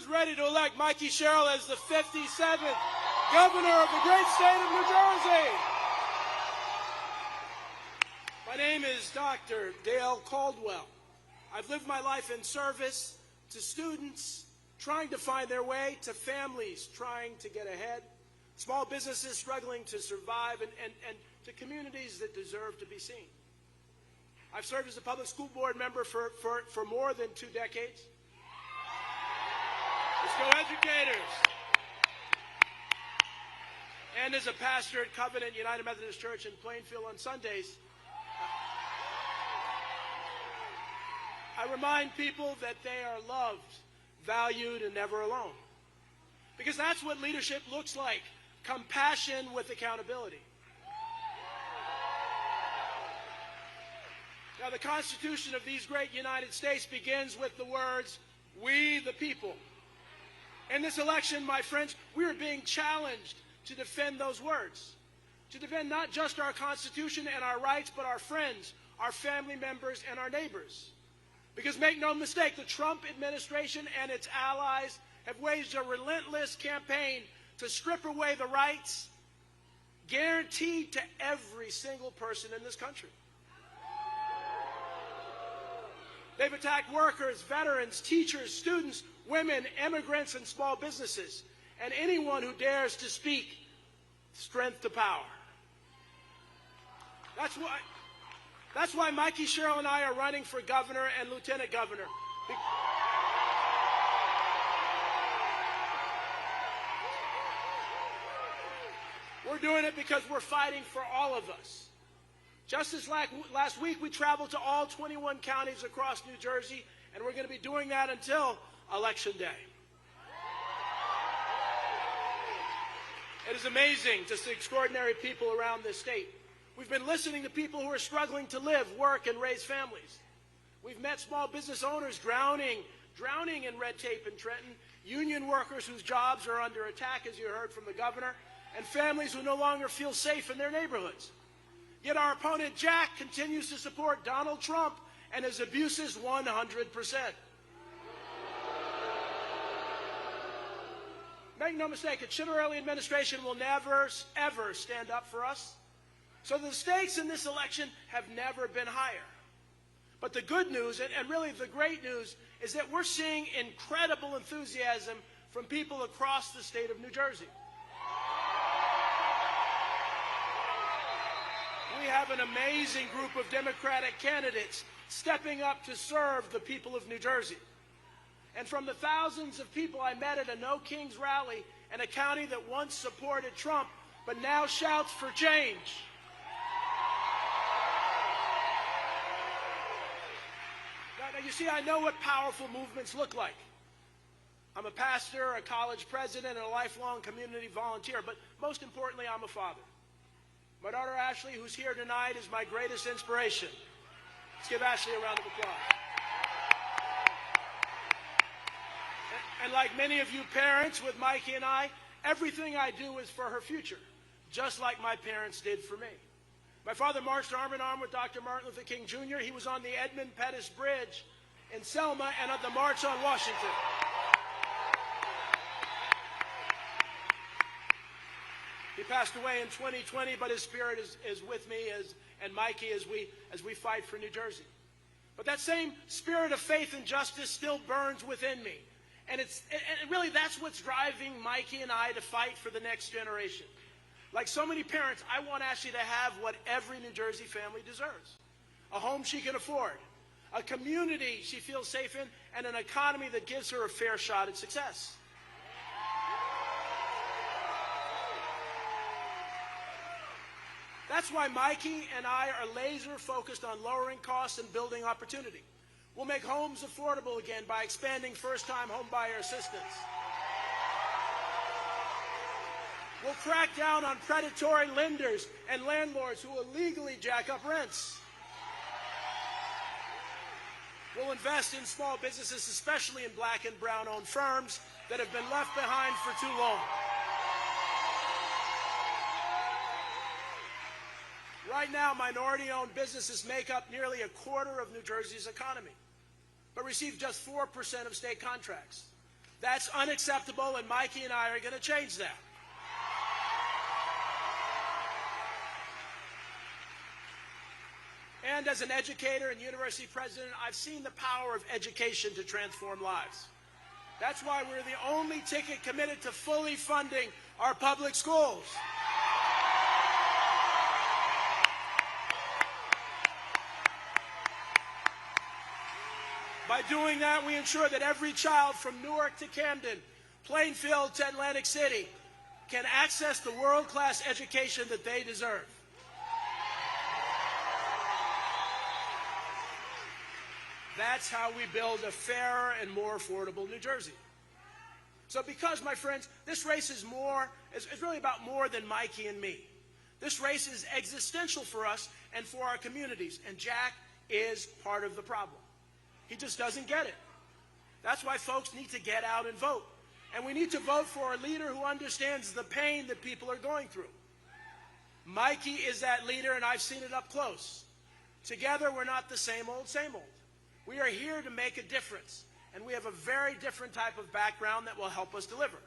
Ready to elect Mikey Sherrill as the 57th governor of the great state of New Jersey. My name is Dr. Dale Caldwell. I've lived my life in service to students trying to find their way, to families trying to get ahead, small businesses struggling to survive, and to communities that deserve to be seen. I've served as a public school board member for more than 2 decades. Let's go, educators. And as a pastor at Covenant United Methodist Church in Plainfield on Sundays, I remind people that they are loved, valued, and never alone. Because that's what leadership looks like, compassion with accountability. Now, the Constitution of these great United States begins with the words, "We the people." In this election, my friends, we are being challenged to defend those words, to defend not just our Constitution and our rights, but our friends, our family members, and our neighbors. Because make no mistake, the Trump administration and its allies have waged a relentless campaign to strip away the rights guaranteed to every single person in this country. They've attacked workers, veterans, teachers, students, women, immigrants, and small businesses, and anyone who dares to speak strength to power. That's why Mikey Sherrill and I are running for governor and lieutenant governor. We're doing it because we're fighting for all of us. Just as last week, we traveled to all 21 counties across New Jersey, and we're going to be doing that until Election Day. It is amazing to see extraordinary people around this state. We've been listening to people who are struggling to live, work, and raise families. We've met small business owners drowning in red tape in Trenton, union workers whose jobs are under attack, as you heard from the governor, and families who no longer feel safe in their neighborhoods. Yet our opponent, Jack, continues to support Donald Trump and his abuses 100%. Make no mistake, the Sherrill administration will never, ever stand up for us. So the stakes in this election have never been higher. But the good news, and really the great news, is that we're seeing incredible enthusiasm from people across the state of New Jersey. We have an amazing group of Democratic candidates stepping up to serve the people of New Jersey. And from the thousands of people I met at a No Kings rally in a county that once supported Trump, but now shouts for change. Now, you see, I know what powerful movements look like. I'm a pastor, a college president, and a lifelong community volunteer, but most importantly, I'm a father. My daughter Ashley, who's here tonight, is my greatest inspiration. Let's give Ashley a round of applause. And like many of you parents with Mikey and I, everything I do is for her future, just like my parents did for me. My father marched arm in arm with Dr. Martin Luther King Jr. He was on the Edmund Pettus Bridge in Selma and at the March on Washington. He passed away in 2020, but his spirit is with me and Mikey as we fight for New Jersey. But that same spirit of faith and justice still burns within me. And really that's what's driving Mikey and I to fight for the next generation. Like so many parents, I want Ashley to have what every New Jersey family deserves. A home she can afford, a community she feels safe in, and an economy that gives her a fair shot at success. That's why Mikey and I are laser focused on lowering costs and building opportunity. We'll make homes affordable again by expanding first-time homebuyer assistance. We'll crack down on predatory lenders and landlords who illegally jack up rents. We'll invest in small businesses, especially in black and brown-owned firms that have been left behind for too long. Right now, minority-owned businesses make up nearly a quarter of New Jersey's economy, but receive just 4% of state contracts. That's unacceptable, and Mikey and I are going to change that. And as an educator and university president, I've seen the power of education to transform lives. That's why we're the only ticket committed to fully funding our public schools. By doing that, we ensure that every child from Newark to Camden, Plainfield to Atlantic City can access the world-class education that they deserve. That's how we build a fairer and more affordable New Jersey. So because, my friends, this race is really about more than Mikey and me. This race is existential for us and for our communities, and Jack is part of the problem. He just doesn't get it. That's why folks need to get out and vote. And we need to vote for a leader who understands the pain that people are going through. Mikey is that leader, and I've seen it up close. Together, we're not the same old, same old. We are here to make a difference, and we have a very different type of background that will help us deliver.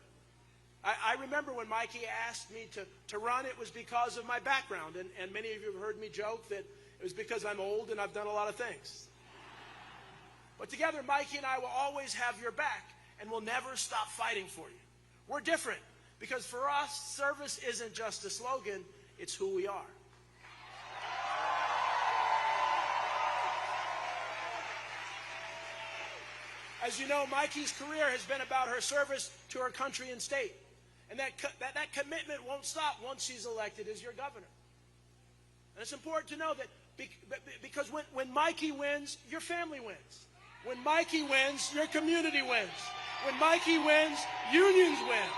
I remember when Mikey asked me to run, it was because of my background, and many of you have heard me joke that it was because I'm old and I've done a lot of things. But together, Mikey and I will always have your back, and we'll never stop fighting for you. We're different, because for us, service isn't just a slogan, it's who we are. As you know, Mikey's career has been about her service to her country and state. And that commitment won't stop once she's elected as your governor. And it's important to know that because when Mikey wins, your family wins. When Mikey wins, your community wins. When Mikey wins, unions win.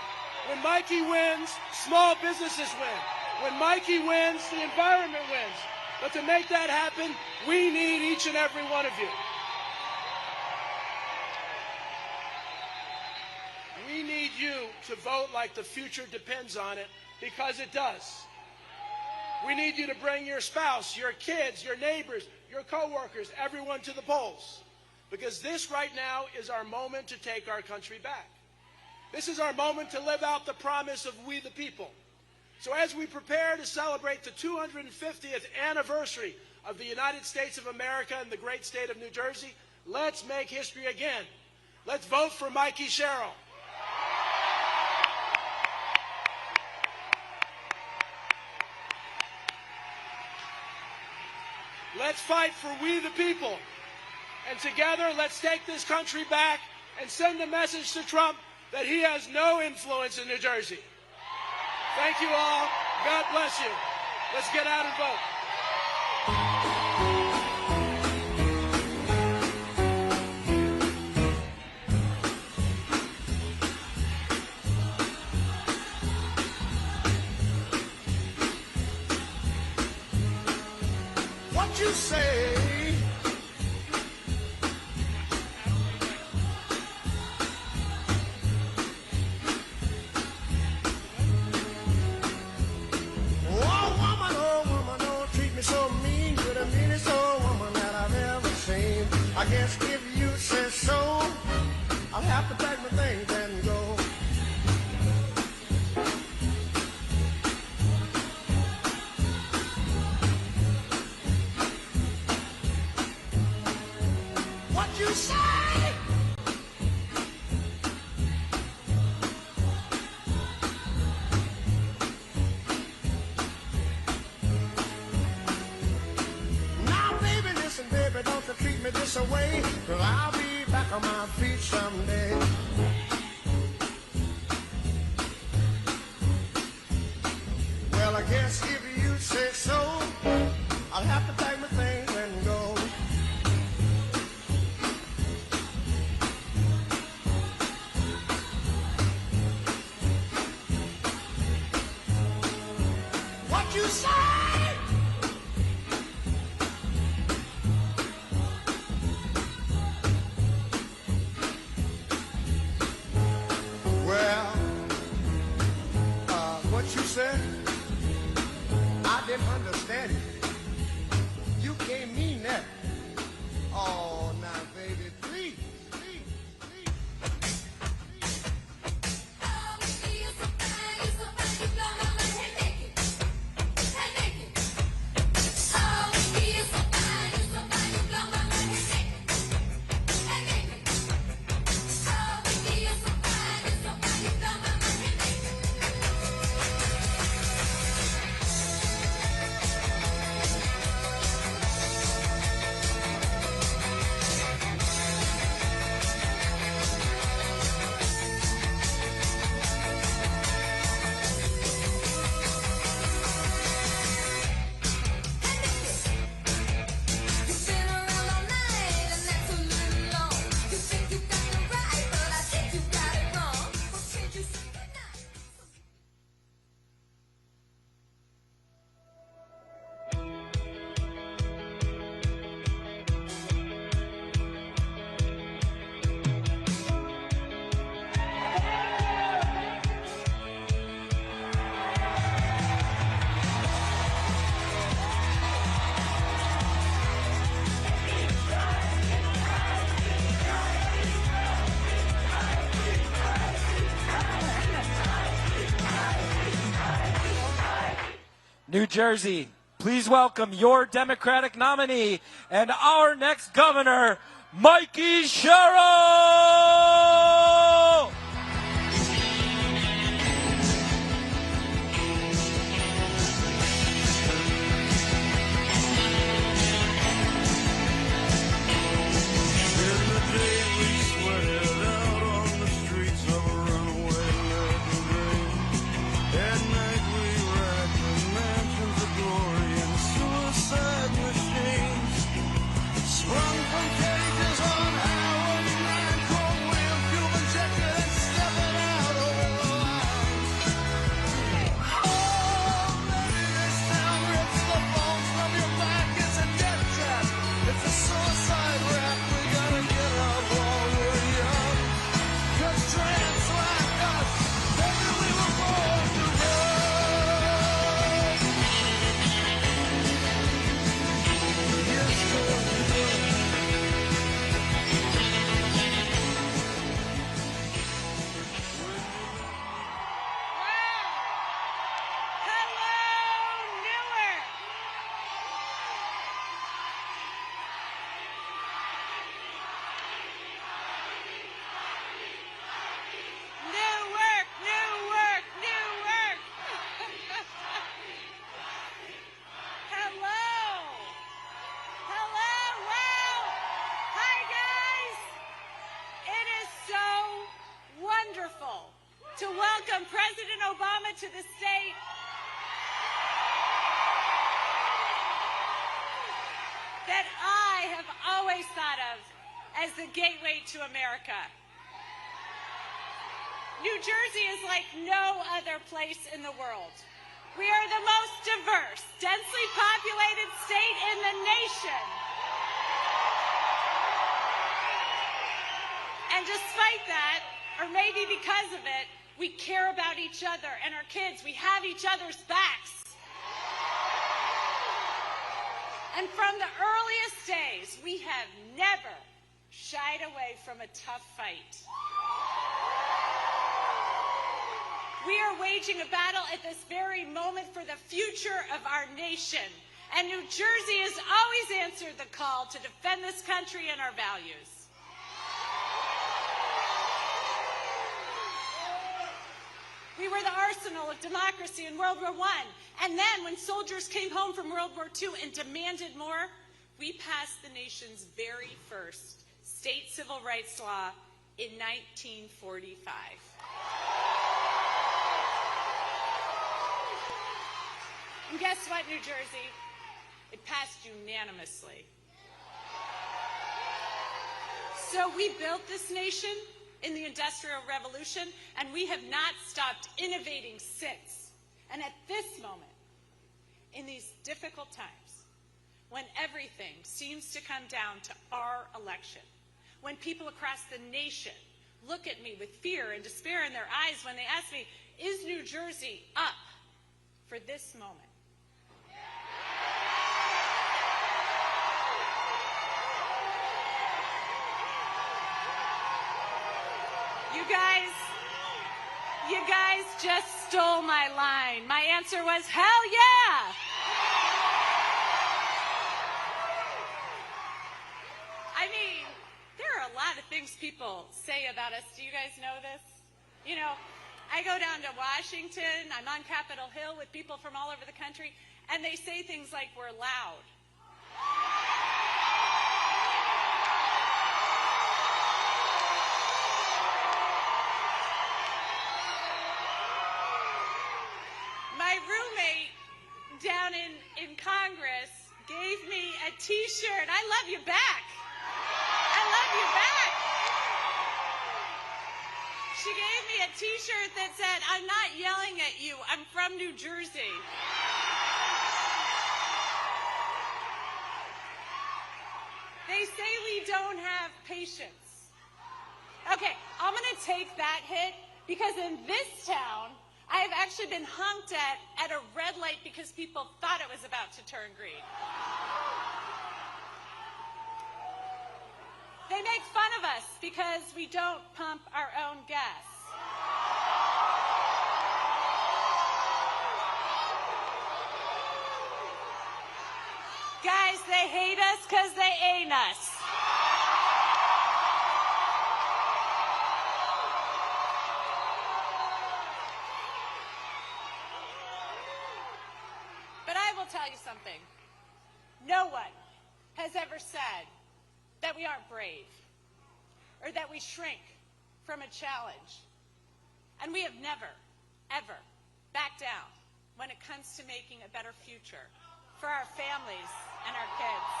When Mikey wins, small businesses win. When Mikey wins, the environment wins. But to make that happen, we need each and every one of you. We need you to vote like the future depends on it, because it does. We need you to bring your spouse, your kids, your neighbors, your coworkers, everyone to the polls. Because this right now is our moment to take our country back. This is our moment to live out the promise of we the people. So as we prepare to celebrate the 250th anniversary of the United States of America and the great state of New Jersey, let's make history again. Let's vote for Mikey Sherrill. Let's fight for we the people. And together, let's take this country back and send a message to Trump that he has no influence in New Jersey. Thank you all. God bless you. Let's get out and vote. What you say? Oh woman, don't treat me so mean. You're the meanest old woman that I've ever seen. I guess if you say so, I'll have to pack my things and go. What you say? Now, baby, listen, baby, don't you treat me this away, 'cause I'll be back on my feet someday. Well, I guess if you say so, New Jersey, please welcome your Democratic nominee and our next governor, Mikey Sherrill! To welcome President Obama to the state. That I have always thought of as the gateway to America. New Jersey is like no other place in the world. We are the most diverse, densely populated state in the nation. And despite that, or maybe because of it, we care about each other and our kids. We have each other's backs. And from the earliest days, we have never shied away from a tough fight. We are waging a battle at this very moment for the future of our nation. And New Jersey has always answered the call to defend this country and our values. We were the arsenal of democracy in World War I. And then when soldiers came home from World War II and demanded more, we passed the nation's very first state civil rights law in 1945. And guess what, New Jersey? It passed unanimously. So we built this nation in the Industrial Revolution, and we have not stopped innovating since. And at this moment, in these difficult times, when everything seems to come down to our election, when people across the nation look at me with fear and despair in their eyes when they ask me, is New Jersey up for this moment? You guys just stole my line. My answer was, hell yeah! I mean, there are a lot of things people say about us. Do you guys know this? You know, I go down to Washington, I'm on Capitol Hill with people from all over the country, and they say things like, we're loud. My roommate down in Congress gave me a T-shirt. I love you back. I love you back. She gave me a T-shirt that said, I'm not yelling at you. I'm from New Jersey. They say we don't have patience. Okay, I'm going to take that hit because in this town, I have actually been honked at a red light because people thought it was about to turn green. They make fun of us because we don't pump our own gas. Guys, they hate us because they ain't us. But I will tell you something. No one has ever said that we aren't brave or that we shrink from a challenge. And we have never, ever backed down when it comes to making a better future for our families and our kids.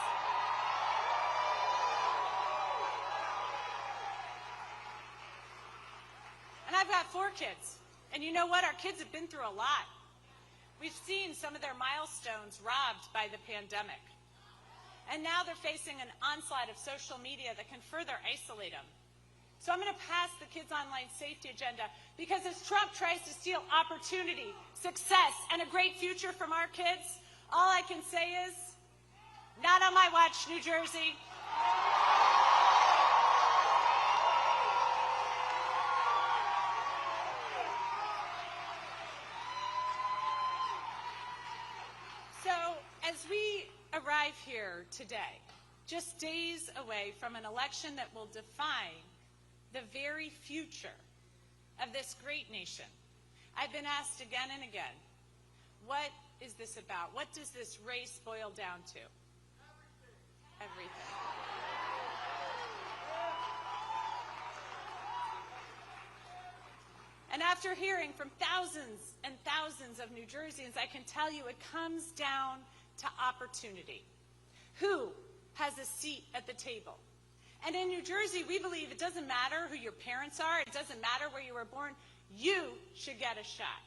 And I've got 4 kids. And you know what? Our kids have been through a lot. We've seen some of their milestones robbed by the pandemic. And now they're facing an onslaught of social media that can further isolate them. So I'm going to pass the Kids Online Safety Agenda because as Trump tries to steal opportunity, success, and a great future from our kids, all I can say is, not on my watch, New Jersey. So as we arrive here today, just days away from an election that will define the very future of this great nation, I've been asked again and again, what is this about? What does this race boil down to? Everything. And after hearing from thousands and thousands of New Jerseyans, I can tell you it comes down to opportunity. Who has a seat at the table? And in New Jersey, we believe it doesn't matter who your parents are, it doesn't matter where you were born, you should get a shot.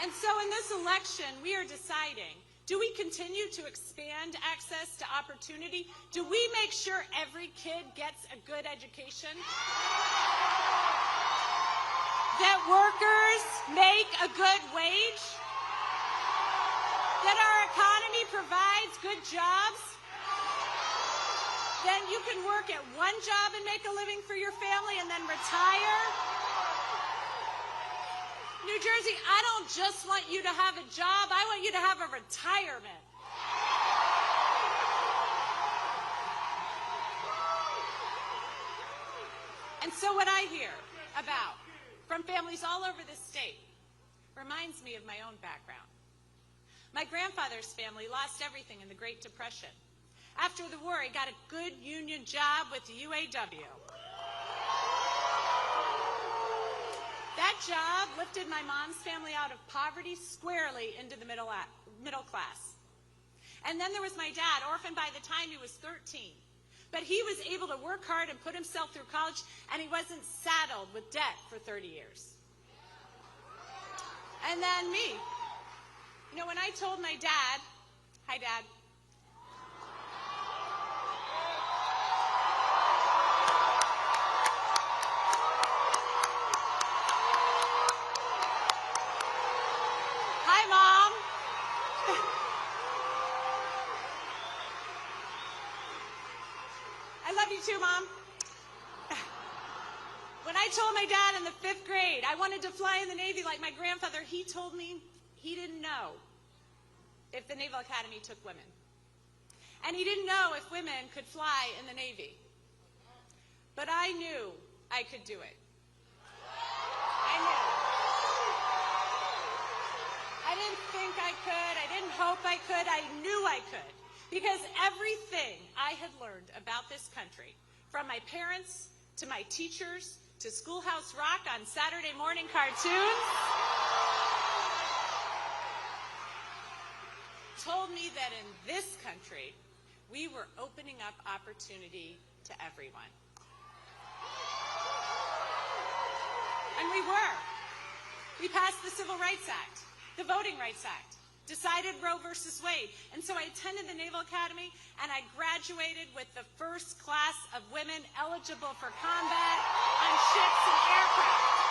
And so in this election, we are deciding, do we continue to expand access to opportunity? Do we make sure every kid gets a good education? That workers make a good wage? That our economy provides good jobs? Then you can work at one job and make a living for your family and then retire? New Jersey, I don't just want you to have a job, I want you to have a retirement. And so what I hear about from families all over the state reminds me of my own background. My grandfather's family lost everything in the Great Depression. After the war, he got a good union job with the UAW. That job lifted my mom's family out of poverty squarely into the middle class. And then there was my dad, orphaned by the time he was 13. But he was able to work hard and put himself through college, and he wasn't saddled with debt for 30 years. And then me. You know, when I told my dad, hi, Dad. Hi, Mom. I love you too, Mom. When I told my dad in the 5th grade I wanted to fly in the Navy like my grandfather, he told me he didn't know if the Naval Academy took women. And he didn't know if women could fly in the Navy. But I knew I could do it. I knew. I didn't think I could. I didn't hope I could. I knew I could. Because everything I had learned about this country, from my parents to my teachers to Schoolhouse Rock on Saturday morning cartoons, told me that in this country, we were opening up opportunity to everyone. And we were. We passed the Civil Rights Act, the Voting Rights Act, decided Roe versus Wade. And so I attended the Naval Academy, and I graduated with the first class of women eligible for combat on ships and aircraft.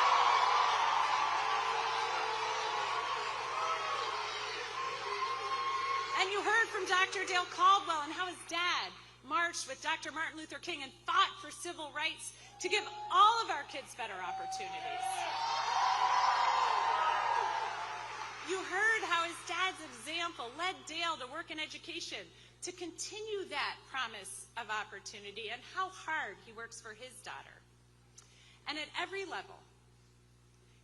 And you heard from Dr. Dale Caldwell and how his dad marched with Dr. Martin Luther King and fought for civil rights to give all of our kids better opportunities. You heard how his dad's example led Dale to work in education, to continue that promise of opportunity, and how hard he works for his daughter. And at every level,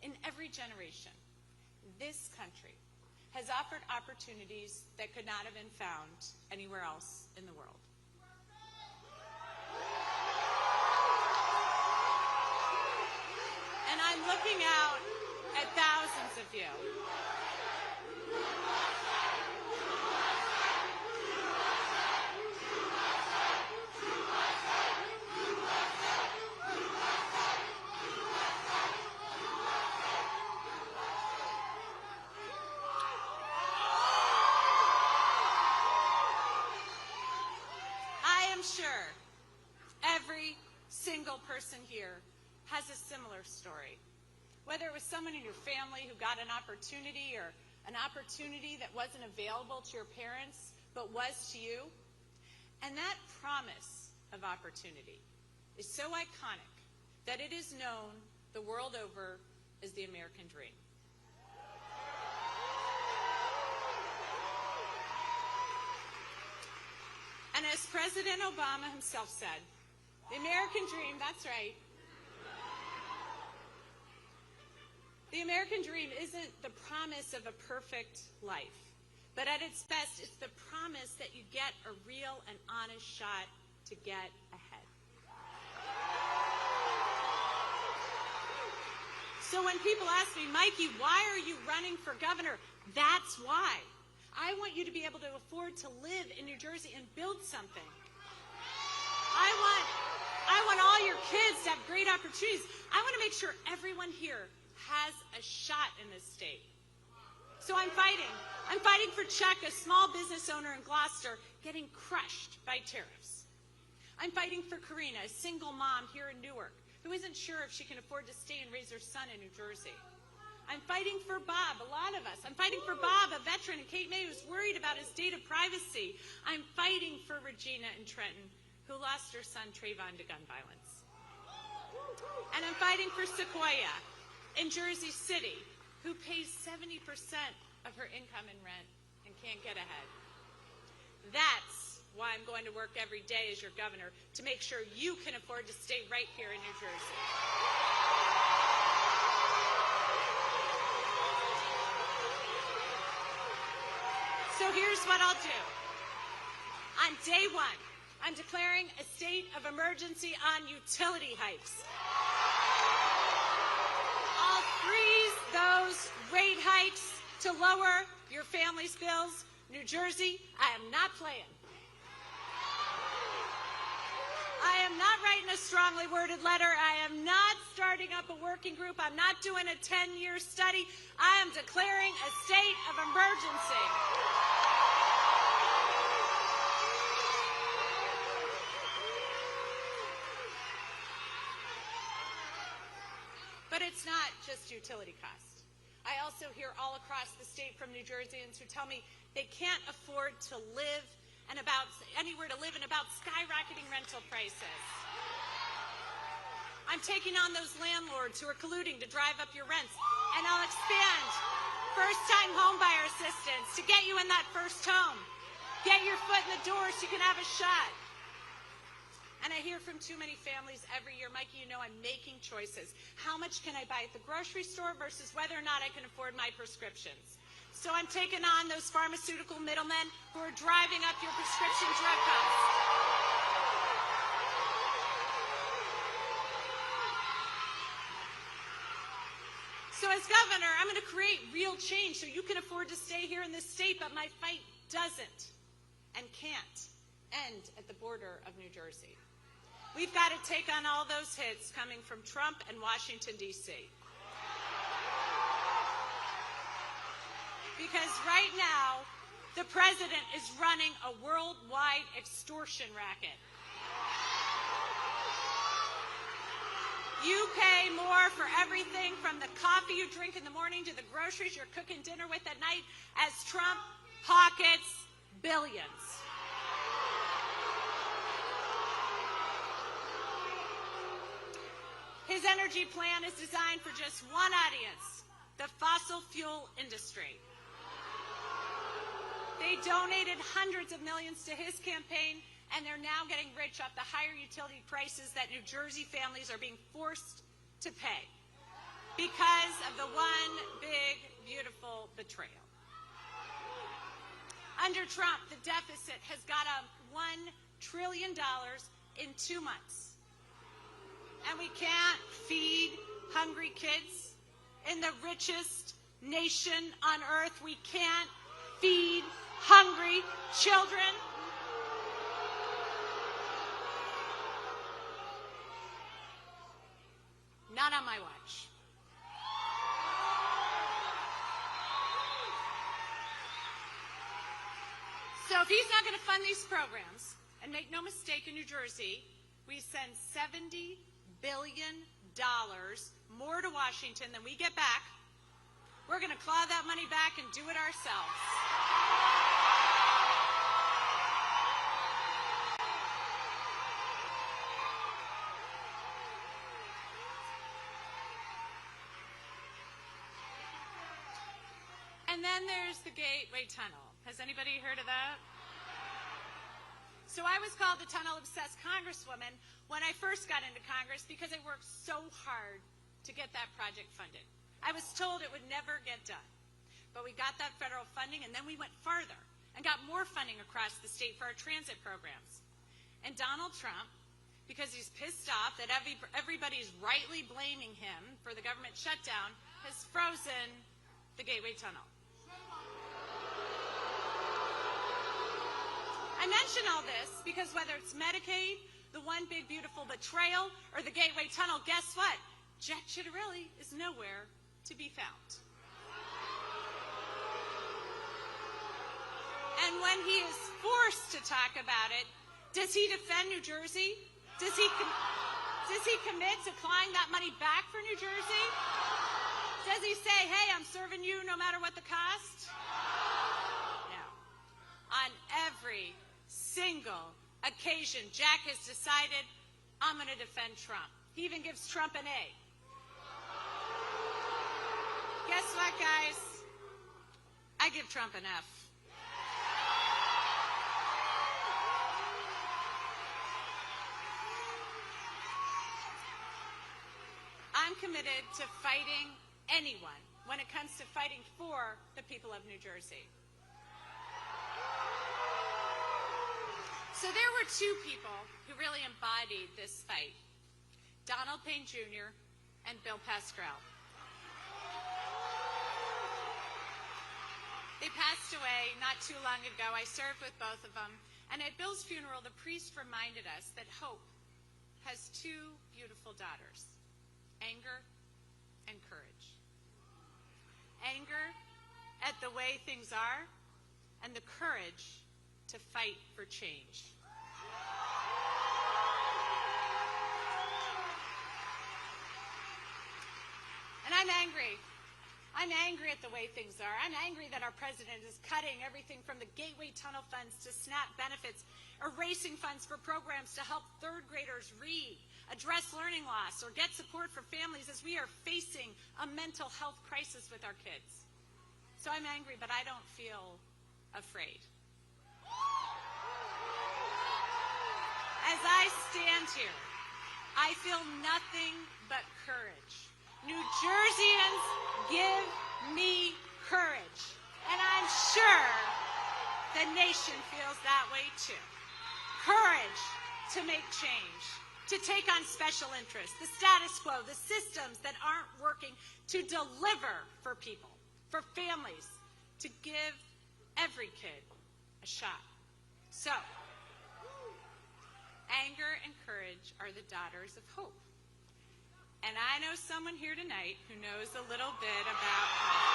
in every generation, this country has offered opportunities that could not have been found anywhere else in the world. And I'm looking out at thousands of you. I am sure every single person here has a similar story. Whether it was someone in your family who got an opportunity or an opportunity that wasn't available to your parents but was to you. And that promise of opportunity is so iconic that it is known the world over as the American dream. And as President Obama himself said, the American dream, that's right. The American dream isn't the promise of a perfect life, but at its best, it's the promise that you get a real and honest shot to get ahead. So when people ask me, Mikey, why are you running for governor? That's why. I want you to be able to afford to live in New Jersey and build something. I want all your kids to have great opportunities. I want to make sure everyone here has a shot in this state. So I'm fighting. I'm fighting for Chuck, a small business owner in Gloucester, getting crushed by tariffs. I'm fighting for Karina, a single mom here in Newark, who isn't sure if she can afford to stay and raise her son in New Jersey. I'm fighting for Bob, a lot of us. I'm fighting for Bob, a veteran, and Kate May, who's worried about his data privacy. I'm fighting for Regina in Trenton, who lost her son Trayvon to gun violence. And I'm fighting for Sequoia in Jersey City, who pays 70% of her income in rent and can't get ahead. That's why I'm going to work every day as your governor, to make sure you can afford to stay right here in New Jersey. So here's what I'll do. On day one, I'm declaring a state of emergency on utility hikes. I'll freeze those rate hikes to lower your family's bills. New Jersey, I am not playing. I am not writing a strongly worded letter. I am not starting up a working group. I'm not doing a 10-year study. I am declaring a state of emergency. But it's not just utility costs. I also hear all across the state from New Jerseyans who tell me they can't afford to live anywhere to live and about skyrocketing rental prices. I'm taking on those landlords who are colluding to drive up your rents, and I'll expand first-time homebuyer assistance to get you in that first home. Get your foot in the door so you can have a shot. And I hear from too many families every year, Mikey, you know I'm making choices. How much can I buy at the grocery store versus whether or not I can afford my prescriptions? So I'm taking on those pharmaceutical middlemen who are driving up your prescription drug costs. So as governor, I'm going to create real change so you can afford to stay here in this state, but my fight doesn't and can't end at the border of New Jersey. We've got to take on all those hits coming from Trump and Washington, D.C. Because right now, the president is running a worldwide extortion racket. You pay more for everything from the coffee you drink in the morning to the groceries you're cooking dinner with at night as Trump pockets billions. His energy plan is designed for just one audience, the fossil fuel industry. They donated hundreds of millions to his campaign, and they're now getting rich off the higher utility prices that New Jersey families are being forced to pay because of the one big, beautiful betrayal. Under Trump, the deficit has got up $1 trillion in 2 months. And we can't feed hungry kids in the richest nation on earth. We can't feed hungry children. Not on my watch. So if he's not going to fund these programs, and make no mistake, in New Jersey, we send $70 billion more to Washington than we get back. We're going to claw that money back and do it ourselves. And then there's the Gateway Tunnel. Has anybody heard of that? So I was called the tunnel-obsessed Congresswoman when I first got into Congress because I worked so hard to get that project funded. I was told it would never get done. But we got that federal funding, and then we went farther and got more funding across the state for our transit programs. And Donald Trump, because he's pissed off that everybody's rightly blaming him for the government shutdown, has frozen the Gateway Tunnel. I mention all this because whether it's Medicaid, the one big beautiful betrayal, or the Gateway Tunnel, guess what? Jack Ciattarelli is nowhere to be found. And when he is forced to talk about it, does he defend New Jersey? Does he commit to clawing that money back for New Jersey? Does he say, hey, I'm serving you no matter what the cost? No. On every single occasion, Jack has decided, I'm going to defend Trump. He even gives Trump an A. Guess what, guys? I give Trump an F. I'm committed to fighting anyone when it comes to fighting for the people of New Jersey. So there were two people who really embodied this fight, Donald Payne Jr. and Bill Pascrell. They passed away not too long ago. I served with both of them. And at Bill's funeral, the priest reminded us that hope has two beautiful daughters, anger and courage. Anger at the way things are, and the courage to fight for change. And I'm angry. I'm angry at the way things are. I'm angry that our president is cutting everything from the Gateway Tunnel funds to SNAP benefits, erasing funds for programs to help third graders read, address learning loss, or get support for families as we are facing a mental health crisis with our kids. So I'm angry, but I don't feel afraid. As I stand here, I feel nothing but courage. New Jerseyans give me courage, and I'm sure the nation feels that way too. Courage to make change, to take on special interests, the status quo, the systems that aren't working, to deliver for people, for families, to give every kid a shot. So, anger and courage are the daughters of hope. And I know someone here tonight who knows a little bit about hope.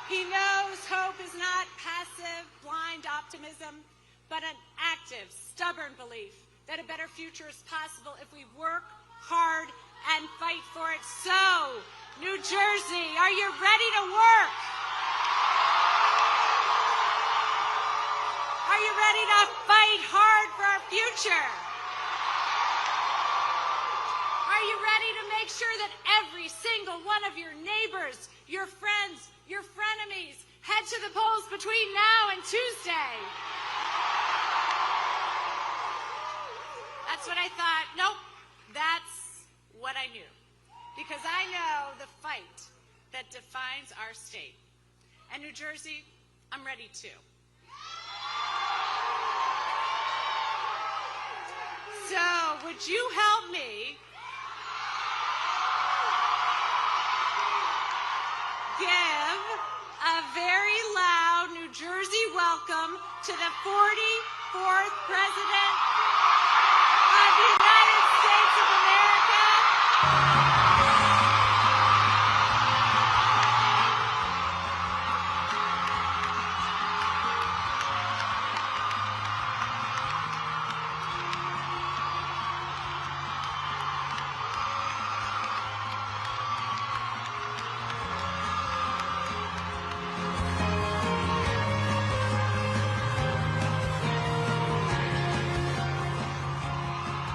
He knows hope is not passive, blind optimism, but an active, stubborn belief that a better future is possible if we work hard and fight for it. So, New Jersey, are you ready to work? Are you ready to fight hard for our future? ready to make sure that every single one of your neighbors, your friends, your frenemies head to the polls between now and Tuesday. That's what I thought. Nope, that's what I knew. Because I know the fight that defines our state. And New Jersey, I'm ready too. So, would you help me give a very loud New Jersey welcome to the 44th President of the United States of America?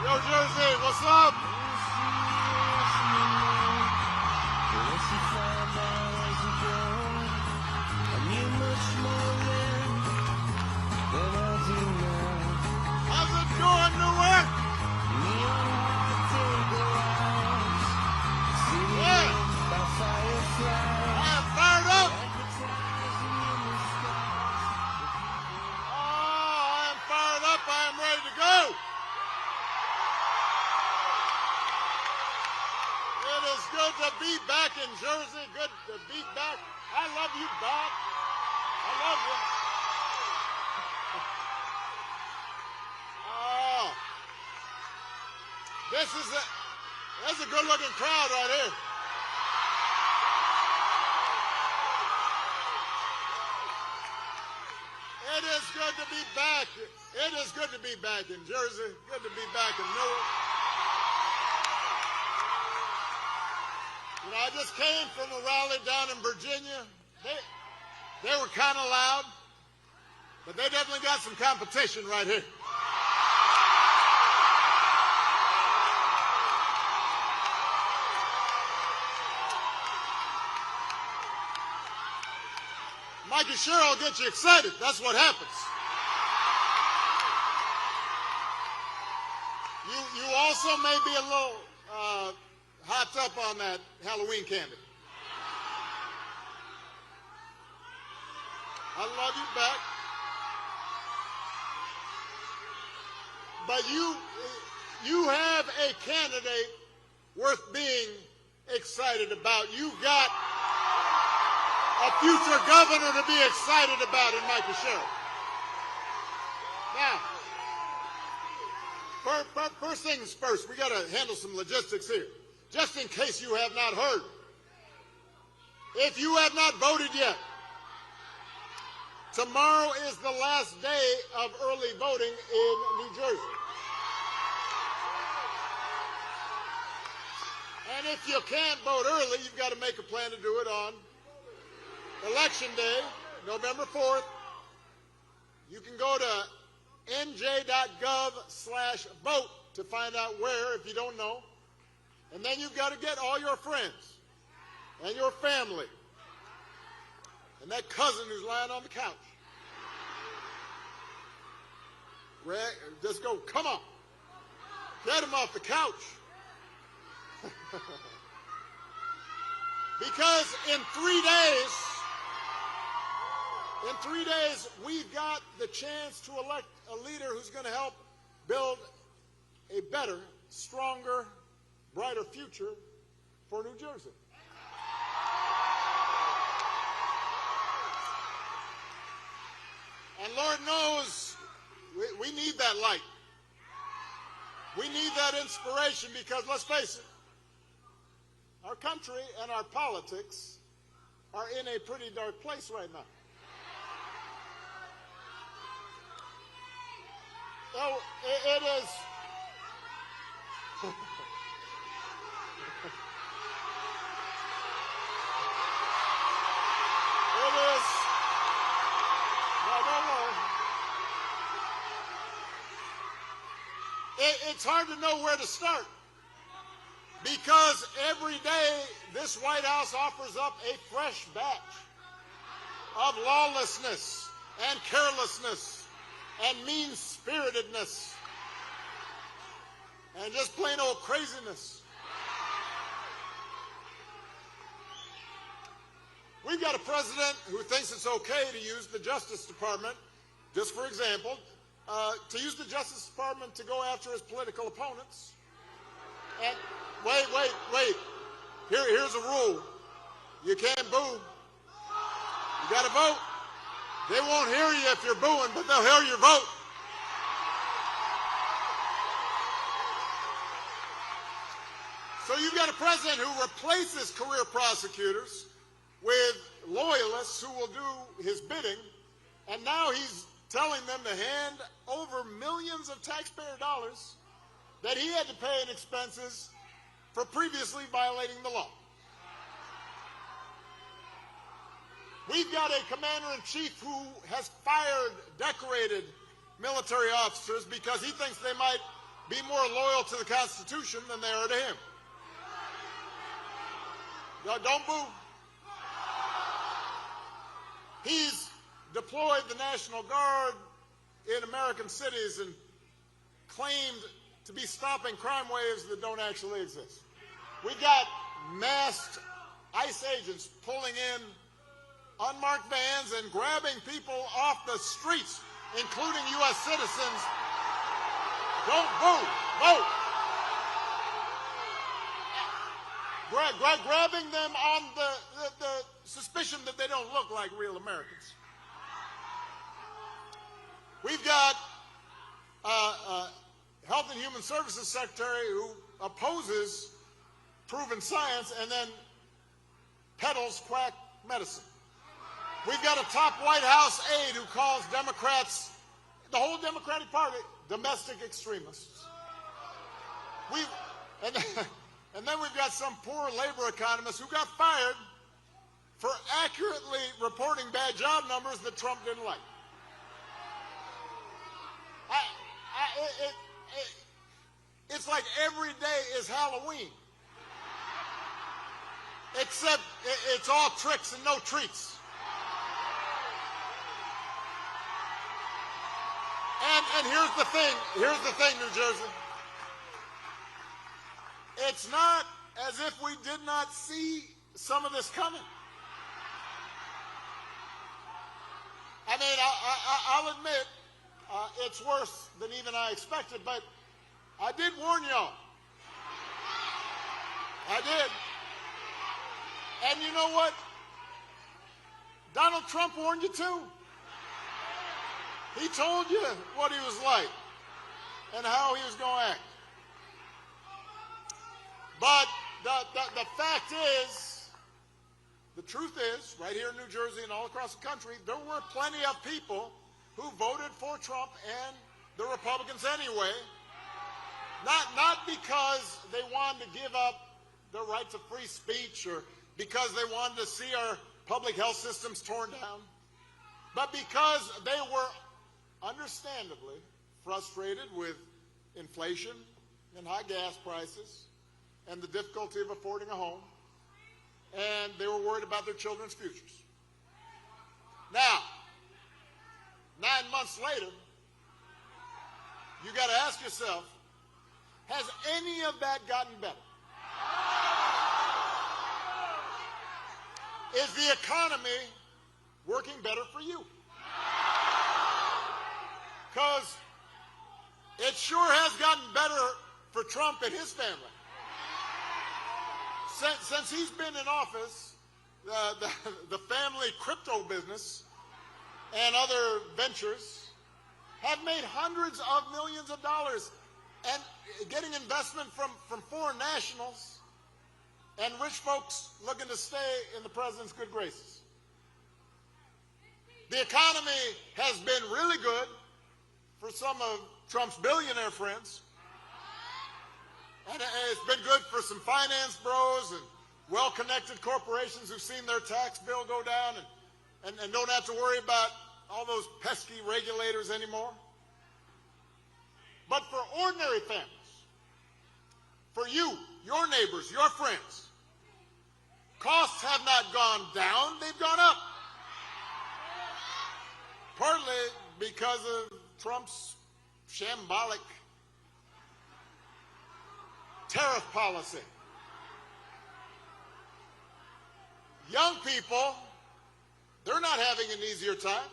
Yo, Jersey, what's up? How's it going, Newark? Yeah. I am fired up. Oh, I am fired up. I am ready to go. It is good to be back in Jersey. Good to be back. I love you back. I love you. Oh, that's a good-looking crowd right here. It is good to be back. It is good to be back in Jersey. Good to be back in Newark. You know, I just came from a rally down in Virginia. They were kind of loud, but they definitely got some competition right here. Mikey Sherrill gets you excited. That's what happens. You also may be a little hopped up on that Halloween candy. I love you back. But you have a candidate worth being excited about. You've got a future governor to be excited about in Mikey Sherrill. Now, first things first, we got to handle some logistics here. Just in case you have not heard, if you have not voted yet, tomorrow is the last day of early voting in New Jersey. And if you can't vote early, you've got to make a plan to do it on Election Day, November 4th. You can go to nj.gov/vote to find out where, if you don't know. And then you've got to get all your friends and your family and that cousin who's lying on the couch. Just go, come on. Get him off the couch. Because in 3 days, we've got the chance to elect a leader who's going to help build a better, stronger, brighter future for New Jersey. And Lord knows we need that light. We need that inspiration because, let's face it, our country and our politics are in a pretty dark place right now. So it is. It is. No. It's hard to know where to start because every day this White House offers up a fresh batch of lawlessness and carelessness and mean-spiritedness and just plain old craziness. We've got a president who thinks it's okay to use the Justice Department, just for example, to use the Justice Department to go after his political opponents. And wait. Here's a rule. You can't boo. You got to vote. They won't hear you if you're booing, but they'll hear your vote. So you've got a president who replaces career prosecutors with loyalists who will do his bidding, and now he's telling them to hand over millions of taxpayer dollars that he had to pay in expenses for previously violating the law. We've got a commander-in-chief who has fired decorated military officers because he thinks they might be more loyal to the Constitution than they are to him. Don't boo. He's deployed the National Guard in American cities and claimed to be stopping crime waves that don't actually exist. We got masked ICE agents pulling in unmarked vans and grabbing people off the streets, including U.S. citizens. Don't boo. Vote. Grabbing them on the suspicion that they don't look like real Americans. We've got Health and Human Services Secretary who opposes proven science and then peddles quack medicine. We've got a top White House aide who calls Democrats, the whole Democratic Party, domestic extremists. And then we've got some poor labor economist who got fired for accurately reporting bad job numbers that Trump didn't like. It's like every day is Halloween, except it's all tricks and no treats. And here's the thing, New Jersey. It's not as if we did not see some of this coming. I mean, I'll admit it's worse than even I expected, but I did warn y'all. I did. And you know what? Donald Trump warned you too. He told you what he was like and how he was going to act. But the fact is, the truth is, right here in New Jersey and all across the country, there were plenty of people who voted for Trump and the Republicans anyway, not because they wanted to give up their right to free speech or because they wanted to see our public health systems torn down, but because they were understandably frustrated with inflation and high gas prices and the difficulty of affording a home, and they were worried about their children's futures. Now, 9 months later, you got to ask yourself, has any of that gotten better? Is the economy working better for you? Because it sure has gotten better for Trump and his family. Since he's been in office, the family crypto business and other ventures have made hundreds of millions of dollars and getting investment from foreign nationals and rich folks looking to stay in the president's good graces. The economy has been really good for some of Trump's billionaire friends. And it's been good for some finance bros and well-connected corporations who've seen their tax bill go down and don't have to worry about all those pesky regulators anymore. But for ordinary families, for you your neighbors, your friends. Costs have not gone down, they've gone up. Partly because of Trump's shambolic tariff policy. Young people, they're not having an easier time.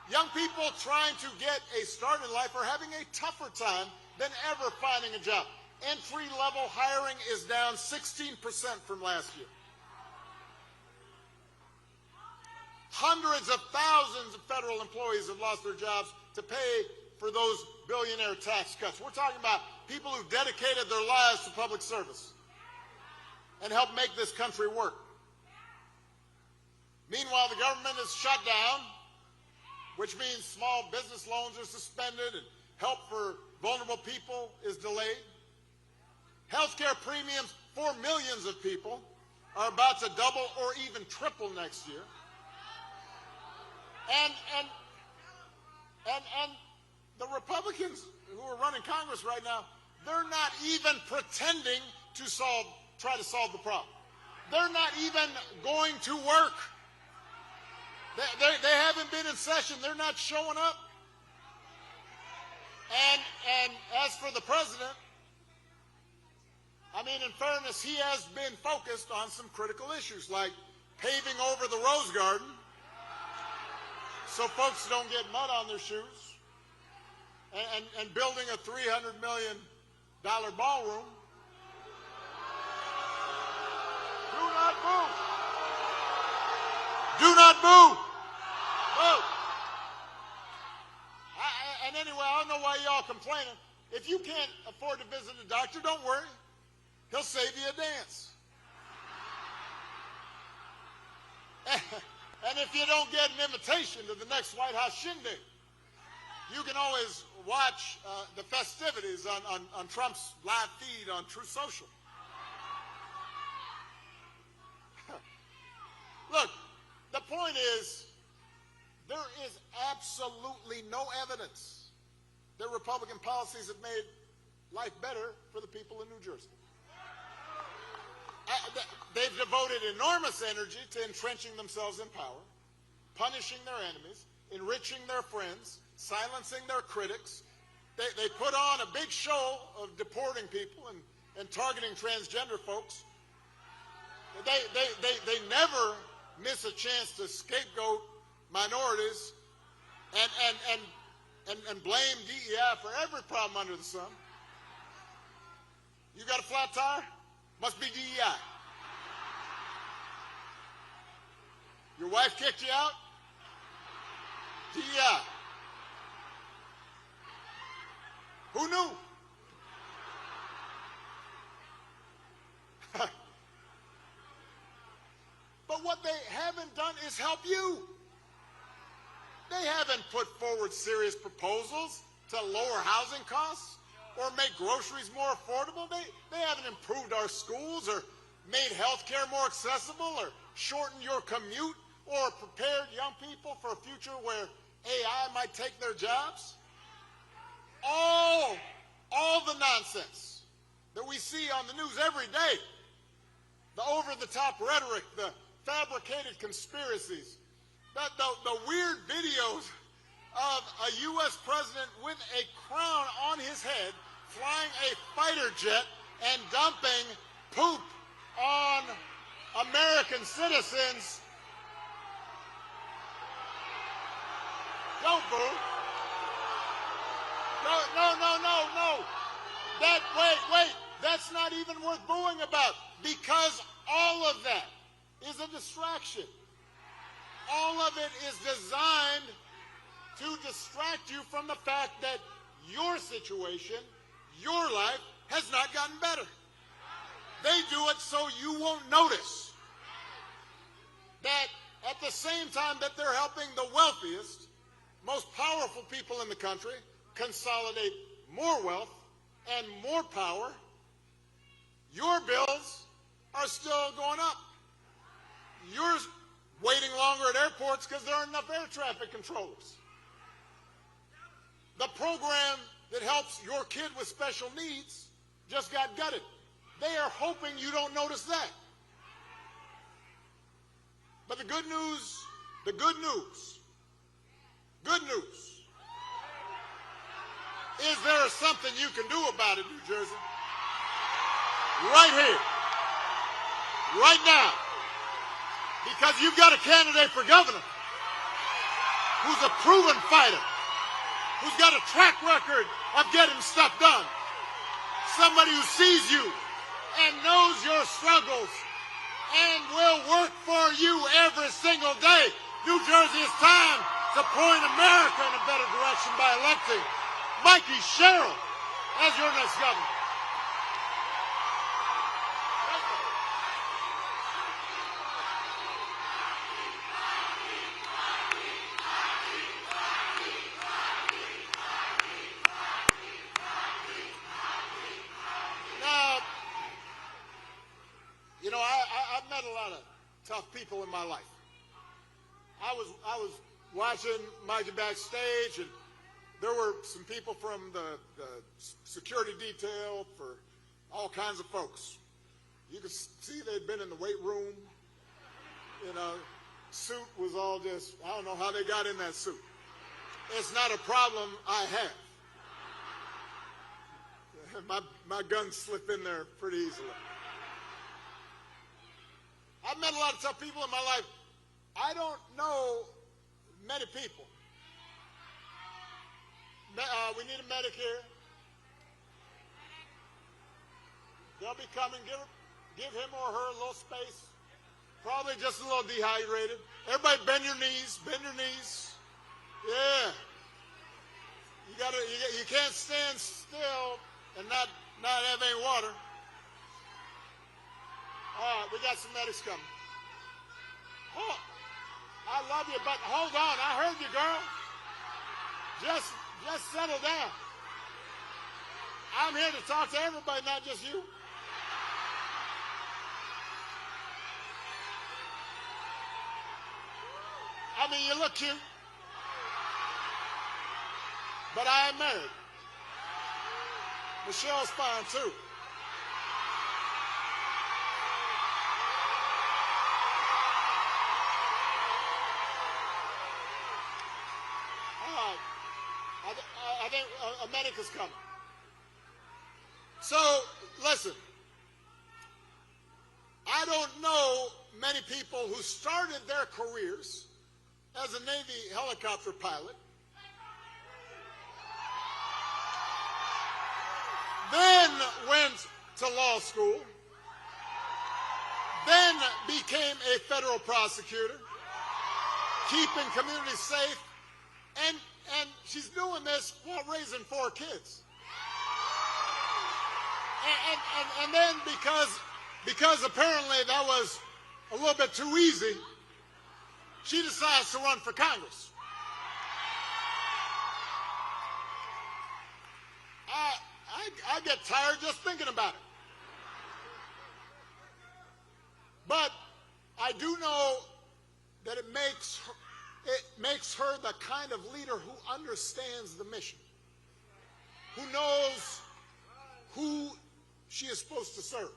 Young people trying to get a start in life are having a tougher time than ever finding a job. Entry-level hiring is down 16% from last year. Hundreds of thousands of federal employees have lost their jobs to pay for those billionaire tax cuts. We're talking about people who dedicated their lives to public service and helped make this country work. Meanwhile, the government is shut down, which means small business loans are suspended and help for vulnerable people is delayed. Healthcare premiums for millions of people are about to double or even triple next year. And the Republicans who are running Congress right now, they're not even pretending to try to solve the problem. They're not even going to work. They haven't been in session. They're not showing up. And as for the president, I mean, in fairness, he has been focused on some critical issues like paving over the Rose Garden so folks don't get mud on their shoes, and building a $300 million ballroom. Do not boo. Do not boo. Boo. And anyway, I don't know why y'all complaining. If you can't afford to visit a doctor, don't worry. He'll save you a dance. And if you don't get an invitation to the next White House shindig, you can always watch the festivities on Trump's live feed on Truth Social. Look, the point is, there is absolutely no evidence that Republican policies have made life better for the people in New Jersey. They've devoted enormous energy to entrenching themselves in power, punishing their enemies, enriching their friends, silencing their critics. They put on a big show of deporting people and targeting transgender folks. They never miss a chance to scapegoat minorities and blame DEI for every problem under the sun. You got a flat tire? Must be DEI. Your wife kicked you out? DEI. Who knew? But what they haven't done is help you. They haven't put forward serious proposals to lower housing costs or make groceries more affordable. They haven't improved our schools or made health care more accessible or shortened your commute or prepared young people for a future where AI might take their jobs. All the nonsense that we see on the news every day, the over-the-top rhetoric, the fabricated conspiracies, the weird videos of a U.S. president with a crown on his head flying a fighter jet and dumping poop on American citizens. Don't boo. No. Wait. That's not even worth booing about, because all of that is a distraction. All of it is designed to distract you from the fact that your situation, your life, has not gotten better. They do it so you won't notice that at the same time that they're helping the wealthiest, most powerful people in the country consolidate more wealth and more power, your bills are still going up. You're waiting longer at airports because there aren't enough air traffic controllers. The program that helps your kid with special needs just got gutted. They are hoping you don't notice that. But the good news is there is something you can do about it, New Jersey. Right here. Right now. Because you've got a candidate for governor who's a proven fighter, who's got a track record of getting stuff done. Somebody who sees you and knows your struggles and will work for you every single day. New Jersey, it's time to point America in a better direction by electing Mikey Sherrill as your next governor. Now, you know, I've met a lot of tough people in my life. I was watching Mikey backstage, and there were some people from the security detail for all kinds of folks. You could see they'd been in the weight room. You know, suit was all just, I don't know how they got in that suit. It's not a problem I have. My guns slip in there pretty easily. I've met a lot of tough people in my life. I don't know many people. We need a medic here. They'll be coming. Give him or her a little space. Probably just a little dehydrated. Everybody bend your knees. Bend your knees. Yeah. You can't stand still and not have any water. All right, we got some medics coming. Oh, I love you, but hold on. I heard you, girl. Just settle down. I'm here to talk to everybody, not just you. I mean, you look cute. But I am married. Michelle's fine, too. I think a medic is coming. So, listen. I don't know many people who started their careers as a Navy helicopter pilot, then went to law school, then became a federal prosecutor, keeping communities safe, and she's doing this while raising 4 kids. And then because apparently that was a little bit too easy, she decides to run for Congress. I get tired just thinking about it. But I do know that it makes her the kind of leader who understands the mission, who knows who she is supposed to serve,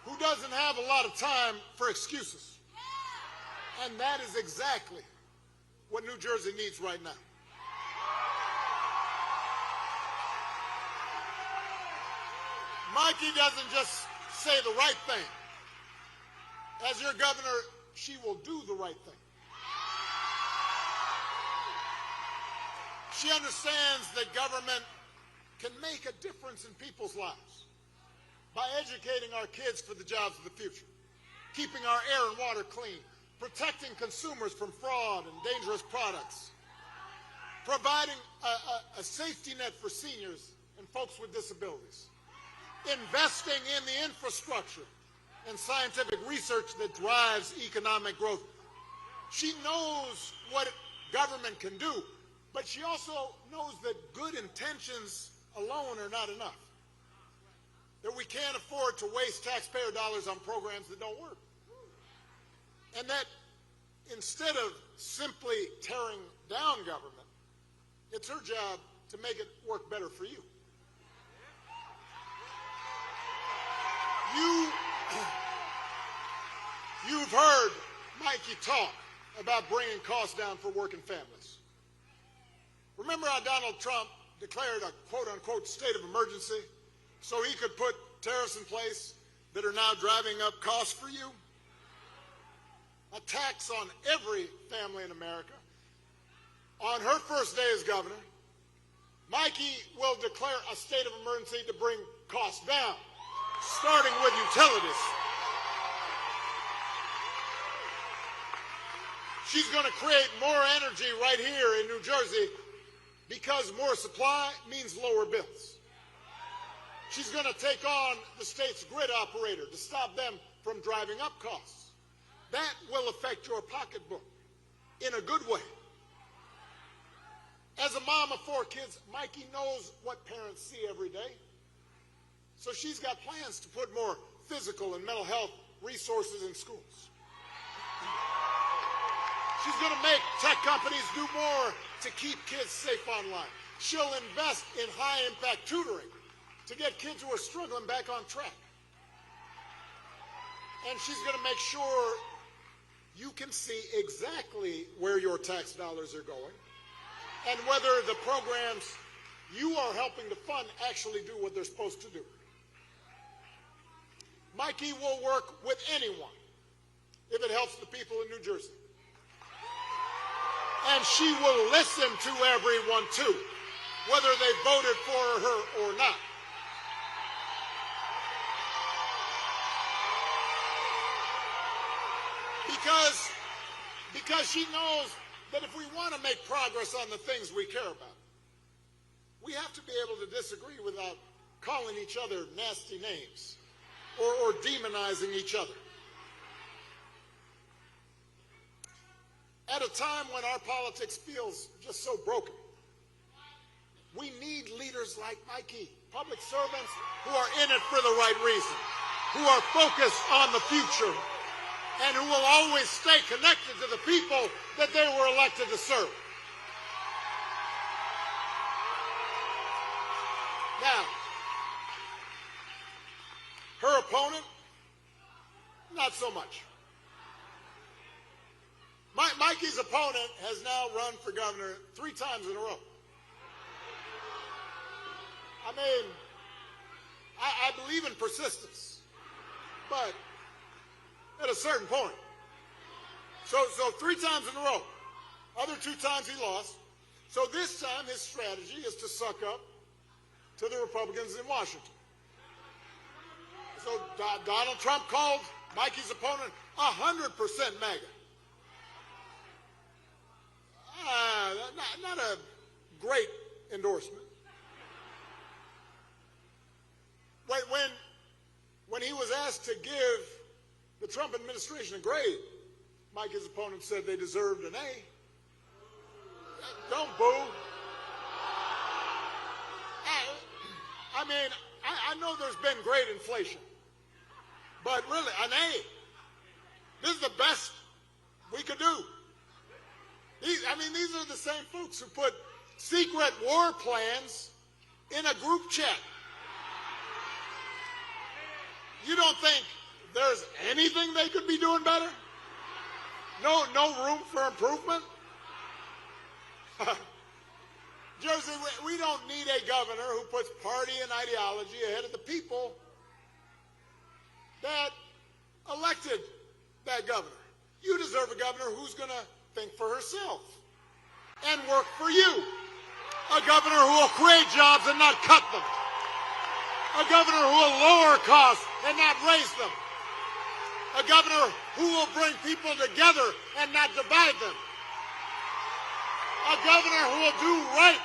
who doesn't have a lot of time for excuses. And that is exactly what New Jersey needs right now. Mikey doesn't just say the right thing. As your governor, she will do the right thing. She understands that government can make a difference in people's lives by educating our kids for the jobs of the future, keeping our air and water clean, protecting consumers from fraud and dangerous products, providing a safety net for seniors and folks with disabilities, investing in the infrastructure and scientific research that drives economic growth. She knows what government can do, but she also knows that good intentions alone are not enough, that we can't afford to waste taxpayer dollars on programs that don't work, and that instead of simply tearing down government, it's her job to make it work better for you. You've heard Mikey talk about bringing costs down for working families. Remember how Donald Trump declared a quote-unquote state of emergency so he could put tariffs in place that are now driving up costs for you? A tax on every family in America. On her first day as governor, Mikey will declare a state of emergency to bring costs down, starting with utilities. She's going to create more energy right here in New Jersey because more supply means lower bills. She's going to take on the state's grid operator to stop them from driving up costs. That will affect your pocketbook in a good way. As a mom of 4 kids, Mikey knows what parents see every day. So she's got plans to put more physical and mental health resources in schools. She's going to make tech companies do more to keep kids safe online. She'll invest in high-impact tutoring to get kids who are struggling back on track. And she's going to make sure you can see exactly where your tax dollars are going and whether the programs you are helping to fund actually do what they're supposed to do. Mikey will work with anyone if it helps the people in New Jersey. And she will listen to everyone too, whether they voted for her or not. Because she knows that if we want to make progress on the things we care about, we have to be able to disagree without calling each other nasty names or demonizing each other. At a time when our politics feels just so broken, we need leaders like Mikey, public servants who are in it for the right reason, who are focused on the future, and who will always stay connected to the people that they were elected to serve. Now, her opponent, not so much. Mikey's opponent has now run for governor 3 times in a row. I mean, I believe in persistence, but at a certain point. So 3 times in a row. Other 2 times he lost. So this time his strategy is to suck up to the Republicans in Washington. So Donald Trump called Mikey's opponent 100% MAGA. Not a great endorsement. When he was asked to give the Trump administration a grade, Mikey's opponent said they deserved an A. Don't boo. I mean, I know there's been great inflation, but really, an A. This is the best we could do. These are the same folks who put secret war plans in a group chat. You don't think there's anything they could be doing better? No room for improvement? Jersey, we don't need a governor who puts party and ideology ahead of the people that elected that governor. You deserve a governor who's going to think for herself and work for you. A governor who will create jobs and not cut them. A governor who will lower costs and not raise them. A governor who will bring people together and not divide them. A governor who will do right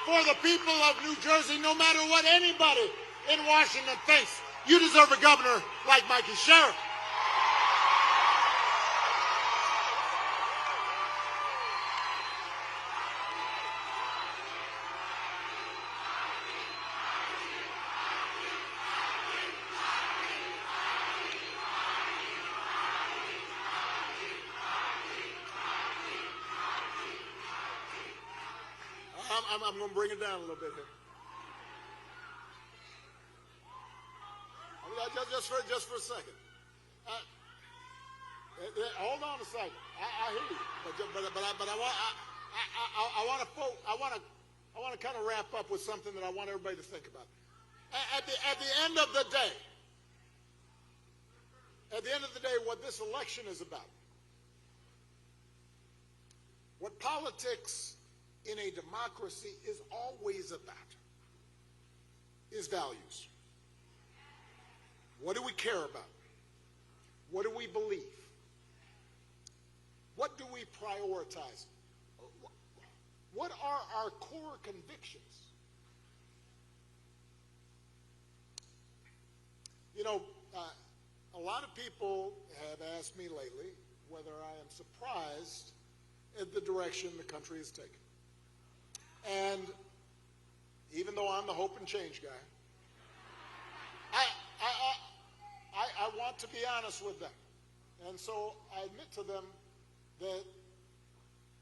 for the people of New Jersey no matter what anybody in Washington thinks. You deserve a governor like Mikey Sherrill. I'm going to bring it down a little bit here. Just for a second. Hold on a second. I hear you, but I want to kind of wrap up with something that I want everybody to think about. At the end of the day, what this election is about, what politics in a democracy is always about, is values. What do we care about? What do we believe? What do we prioritize? What are our core convictions? You know, a lot of people have asked me lately whether I am surprised at the direction the country is taking. And even though I'm the hope and change guy, I want to be honest with them. And so I admit to them that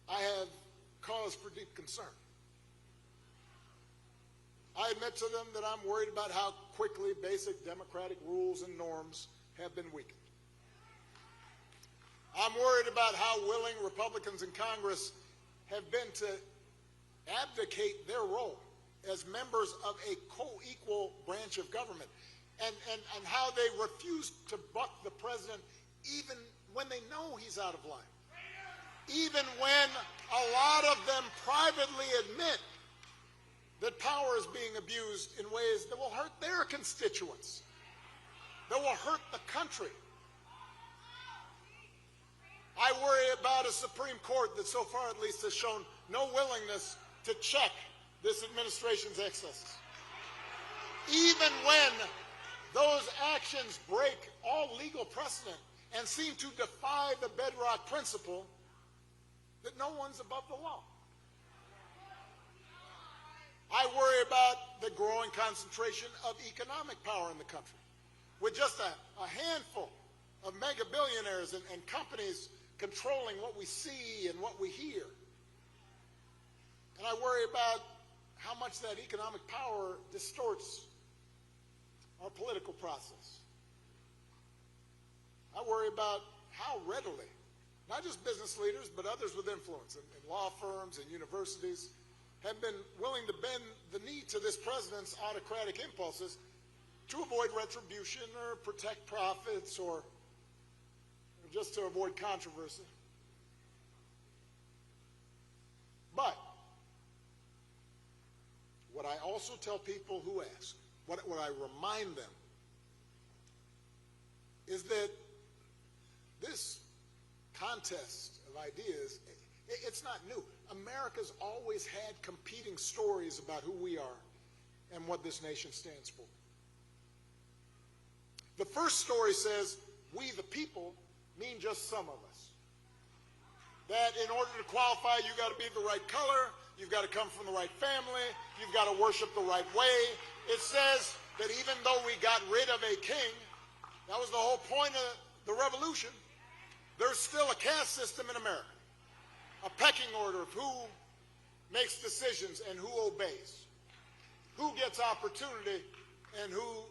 I have cause for deep concern. I admit to them that I'm worried about how quickly basic democratic rules and norms have been weakened. I'm worried about how willing Republicans in Congress have been to abdicate their role as members of a co-equal branch of government, and how they refuse to buck the president even when they know he's out of line. Even when a lot of them privately admit that power is being abused in ways that will hurt their constituents, that will hurt the country. I worry about a Supreme Court that so far at least has shown no willingness to check this administration's excesses. Even when those actions break all legal precedent and seem to defy the bedrock principle that no one's above the law. I worry about the growing concentration of economic power in the country, with just a handful of mega billionaires and companies controlling what we see and what we hear. And I worry about how much that economic power distorts our political process. I worry about how readily, not just business leaders, but others with influence in law firms and universities, have been willing to bend the knee to this president's autocratic impulses to avoid retribution or protect profits or just to avoid controversy. But what I also tell people who ask, what I remind them, is that this contest of ideas, it's not new. America's always had competing stories about who we are and what this nation stands for. The first story says, we the people mean just some of us. That in order to qualify, you got to be the right color, you've got to come from the right family, you've got to worship the right way. It says that even though we got rid of a king, that was the whole point of the revolution, there's still a caste system in America. A pecking order of who makes decisions and who obeys, who gets opportunity and who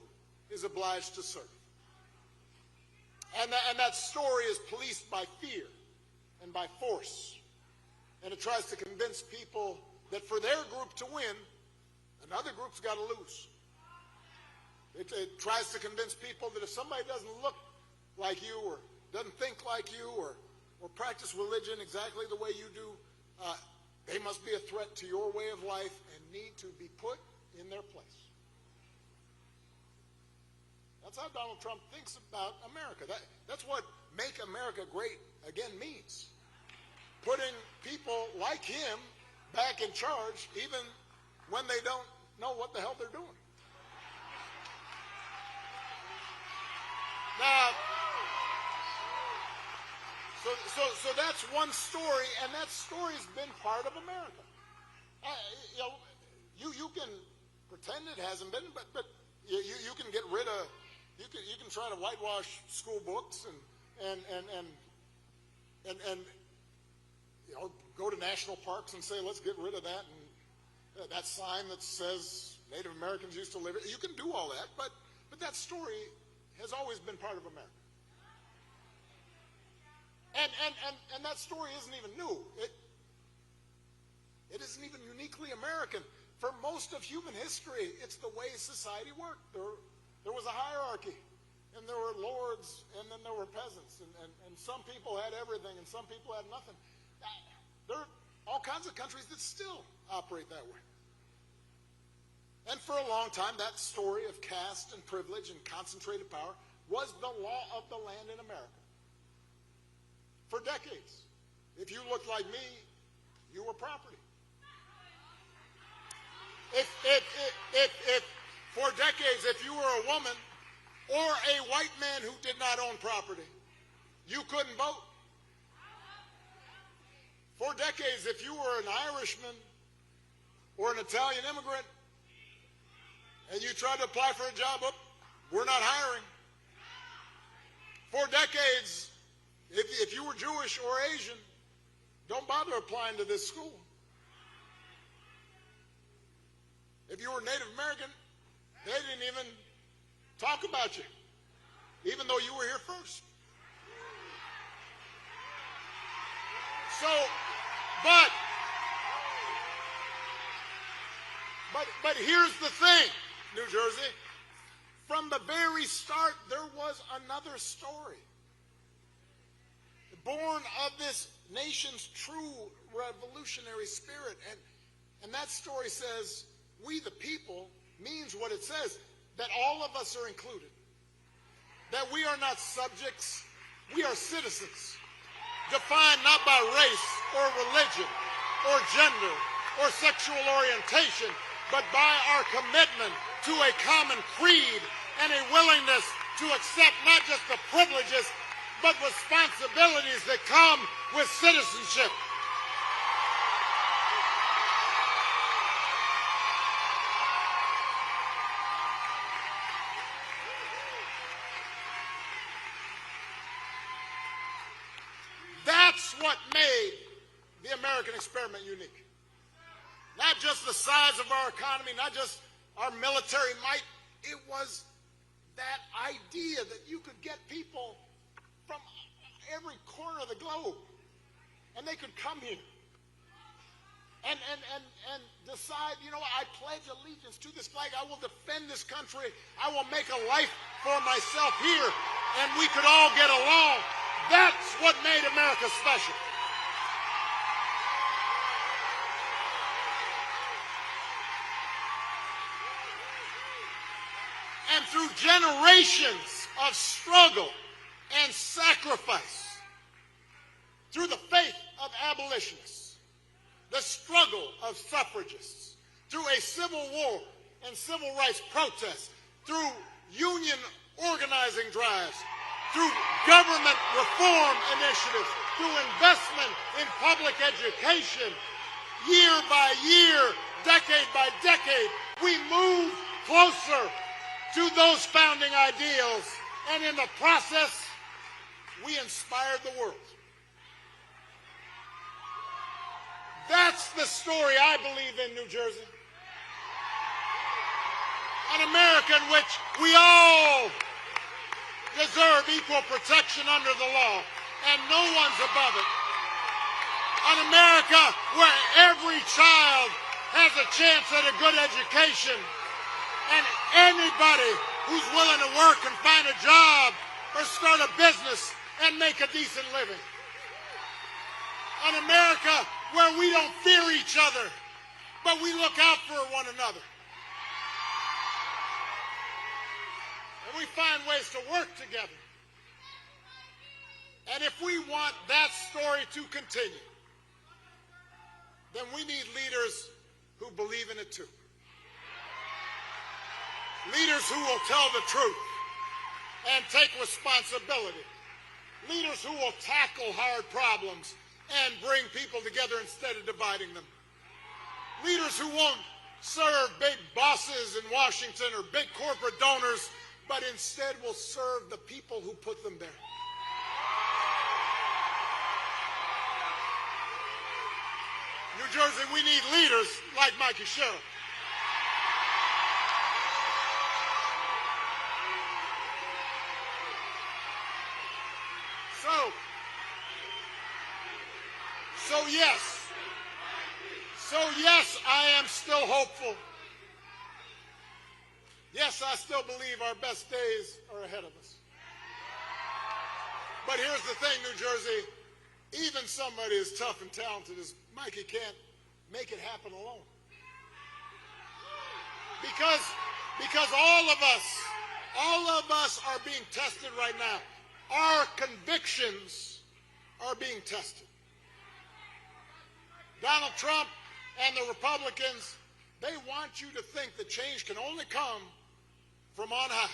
is obliged to serve. And that story is policed by fear and by force. And it tries to convince people that for their group to win, another group's got to lose. It tries to convince people that if somebody doesn't look like you or doesn't think like you or practice religion exactly the way you do, they must be a threat to your way of life and need to be put in their place. That's how Donald Trump thinks about America. That's what Make America Great Again means. Putting people like him back in charge even when they don't know what the hell they're doing. Now, so that's one story, and that story's been part of America. You can pretend it hasn't been, but you can get rid of, you can try to whitewash school books and go to national parks and say let's get rid of that and that sign that says Native Americans used to live here. You can do all that, but that story has always been part of America. And that story isn't even new. It isn't even uniquely American. For most of human history, it's the way society worked. There was a hierarchy, and there were lords, and then there were peasants, and some people had everything, and some people had nothing. There are all kinds of countries that still operate that way. And for a long time, that story of caste and privilege and concentrated power was the law of the land in America. For decades, if you looked like me, you were property. For decades, if you were a woman or a white man who did not own property, you couldn't vote. For decades, if you were an Irishman or an Italian immigrant and you tried to apply for a job, we're not hiring. For decades, if you were Jewish or Asian, don't bother applying to this school. If you were Native American, they didn't even talk about you, even though you were here first. So, but here's the thing, New Jersey. From the very start, there was another story. Born of this nation's true revolutionary spirit. And that story says, we the people, means what it says, that all of us are included. That we are not subjects, we are citizens. Defined not by race or religion or gender or sexual orientation, but by our commitment to a common creed and a willingness to accept not just the privileges, but responsibilities that come with citizenship. That's what made the American experiment unique. Not just the size of our economy, not just our military might. It was that idea that you could get people from every corner of the globe, and they could come here and decide, you know, I pledge allegiance to this flag. I will defend this country. I will make a life for myself here, and we could all get along. That's what made America special. And through generations of struggle and sacrifice, through the faith of abolitionists, the struggle of suffragists, through a civil war and civil rights protests, through union organizing drives, through government reform initiatives, through investment in public education, year by year, decade by decade, we move closer to those founding ideals, and in the process, we inspired the world. That's the story I believe in New Jersey. An America in which we all deserve equal protection under the law, and no one's above it. An America where every child has a chance at a good education, and anybody who's willing to work and find a job or start a business and make a decent living. An America where we don't fear each other, but we look out for one another. And we find ways to work together. And if we want that story to continue, then we need leaders who believe in it too. Leaders who will tell the truth and take responsibility. Leaders who will tackle hard problems and bring people together instead of dividing them. Leaders who won't serve big bosses in Washington or big corporate donors, but instead will serve the people who put them there. New Jersey, we need leaders like Mikey Sherrill. So yes, I am still hopeful. Yes, I still believe our best days are ahead of us. But here's the thing, New Jersey, even somebody as tough and talented as Mikey can't make it happen alone. Because all of us are being tested right now. Our convictions are being tested. Donald Trump and the Republicans, they want you to think that change can only come from on high.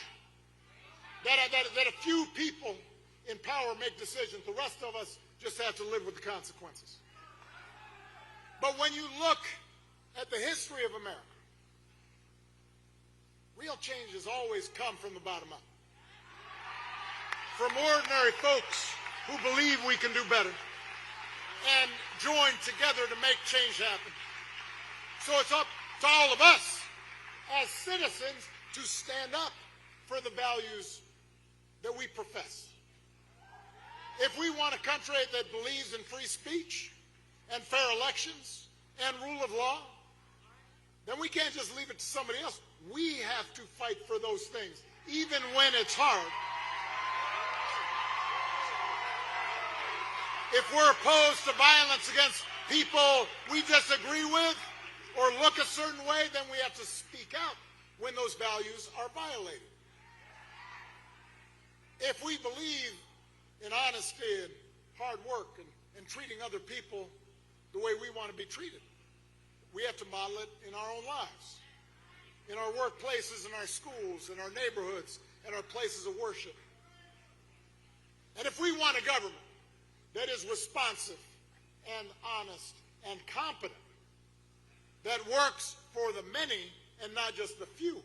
That a few people in power make decisions. The rest of us just have to live with the consequences. But when you look at the history of America, real change has always come from the bottom up. From ordinary folks who believe we can do better and join together to make change happen. So it's up to all of us as citizens to stand up for the values that we profess. If we want a country that believes in free speech and fair elections and rule of law, then we can't just leave it to somebody else. We have to fight for those things, even when it's hard. If we're opposed to violence against people we disagree with or look a certain way, then we have to speak out when those values are violated. If we believe in honesty and hard work and treating other people the way we want to be treated, we have to model it in our own lives, in our workplaces, in our schools, in our neighborhoods, and our places of worship. And if we want a government that is responsive and honest and competent, that works for the many and not just the few,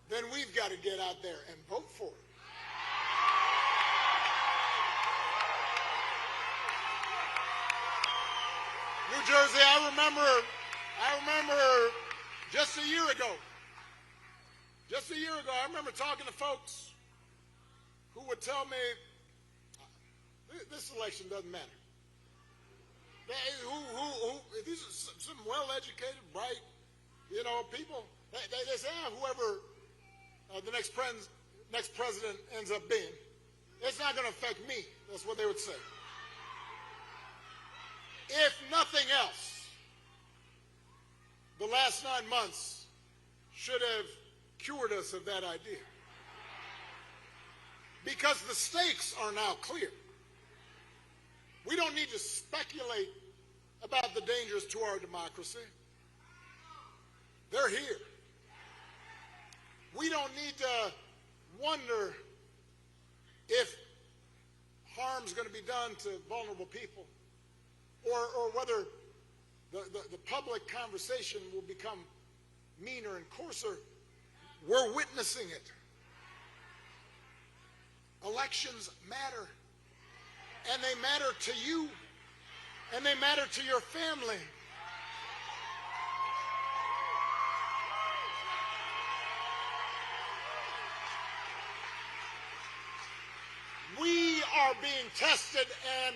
then we've got to get out there and vote for it. New Jersey, I remember just a year ago, I remember talking to folks who would tell me, this election doesn't matter. These are some well-educated, bright, people. They say, whoever the next president ends up being, it's not going to affect me. That's what they would say. If nothing else, the last 9 months should have cured us of that idea. Because the stakes are now clear. We don't need to speculate about the dangers to our democracy. They're here. We don't need to wonder if harm's going to be done to vulnerable people, or whether the public conversation will become meaner and coarser. We're witnessing it. Elections matter. And they matter to you. And they matter to your family. We are being tested, and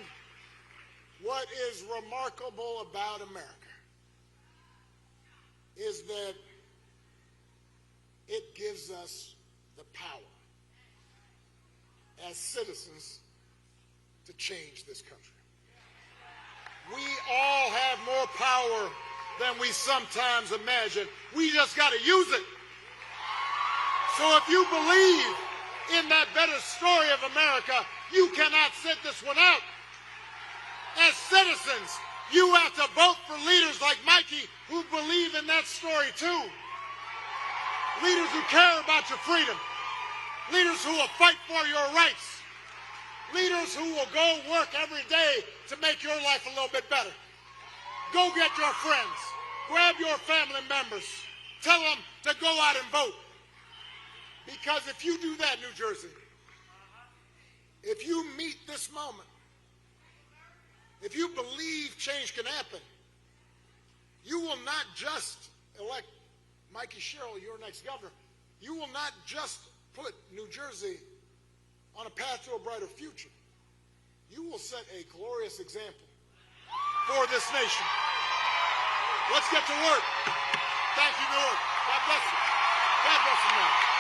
what is remarkable about America is that it gives us the power as citizens to change this country. We all have more power than we sometimes imagine. We just got to use it. So if you believe in that better story of America, you cannot sit this one out. As citizens, you have to vote for leaders like Mikey who believe in that story too. Leaders who care about your freedom. Leaders who will fight for your rights. Leaders who will go work every day to make your life a little bit better. Go get your friends. Grab your family members. Tell them to go out and vote. Because if you do that, New Jersey, if you meet this moment, if you believe change can happen, you will not just elect Mikey Sherrill, your next governor. You will not just put New Jersey on a path to a brighter future. You will set a glorious example for this nation. Let's get to work. Thank you, Newark. God bless you. God bless you, man.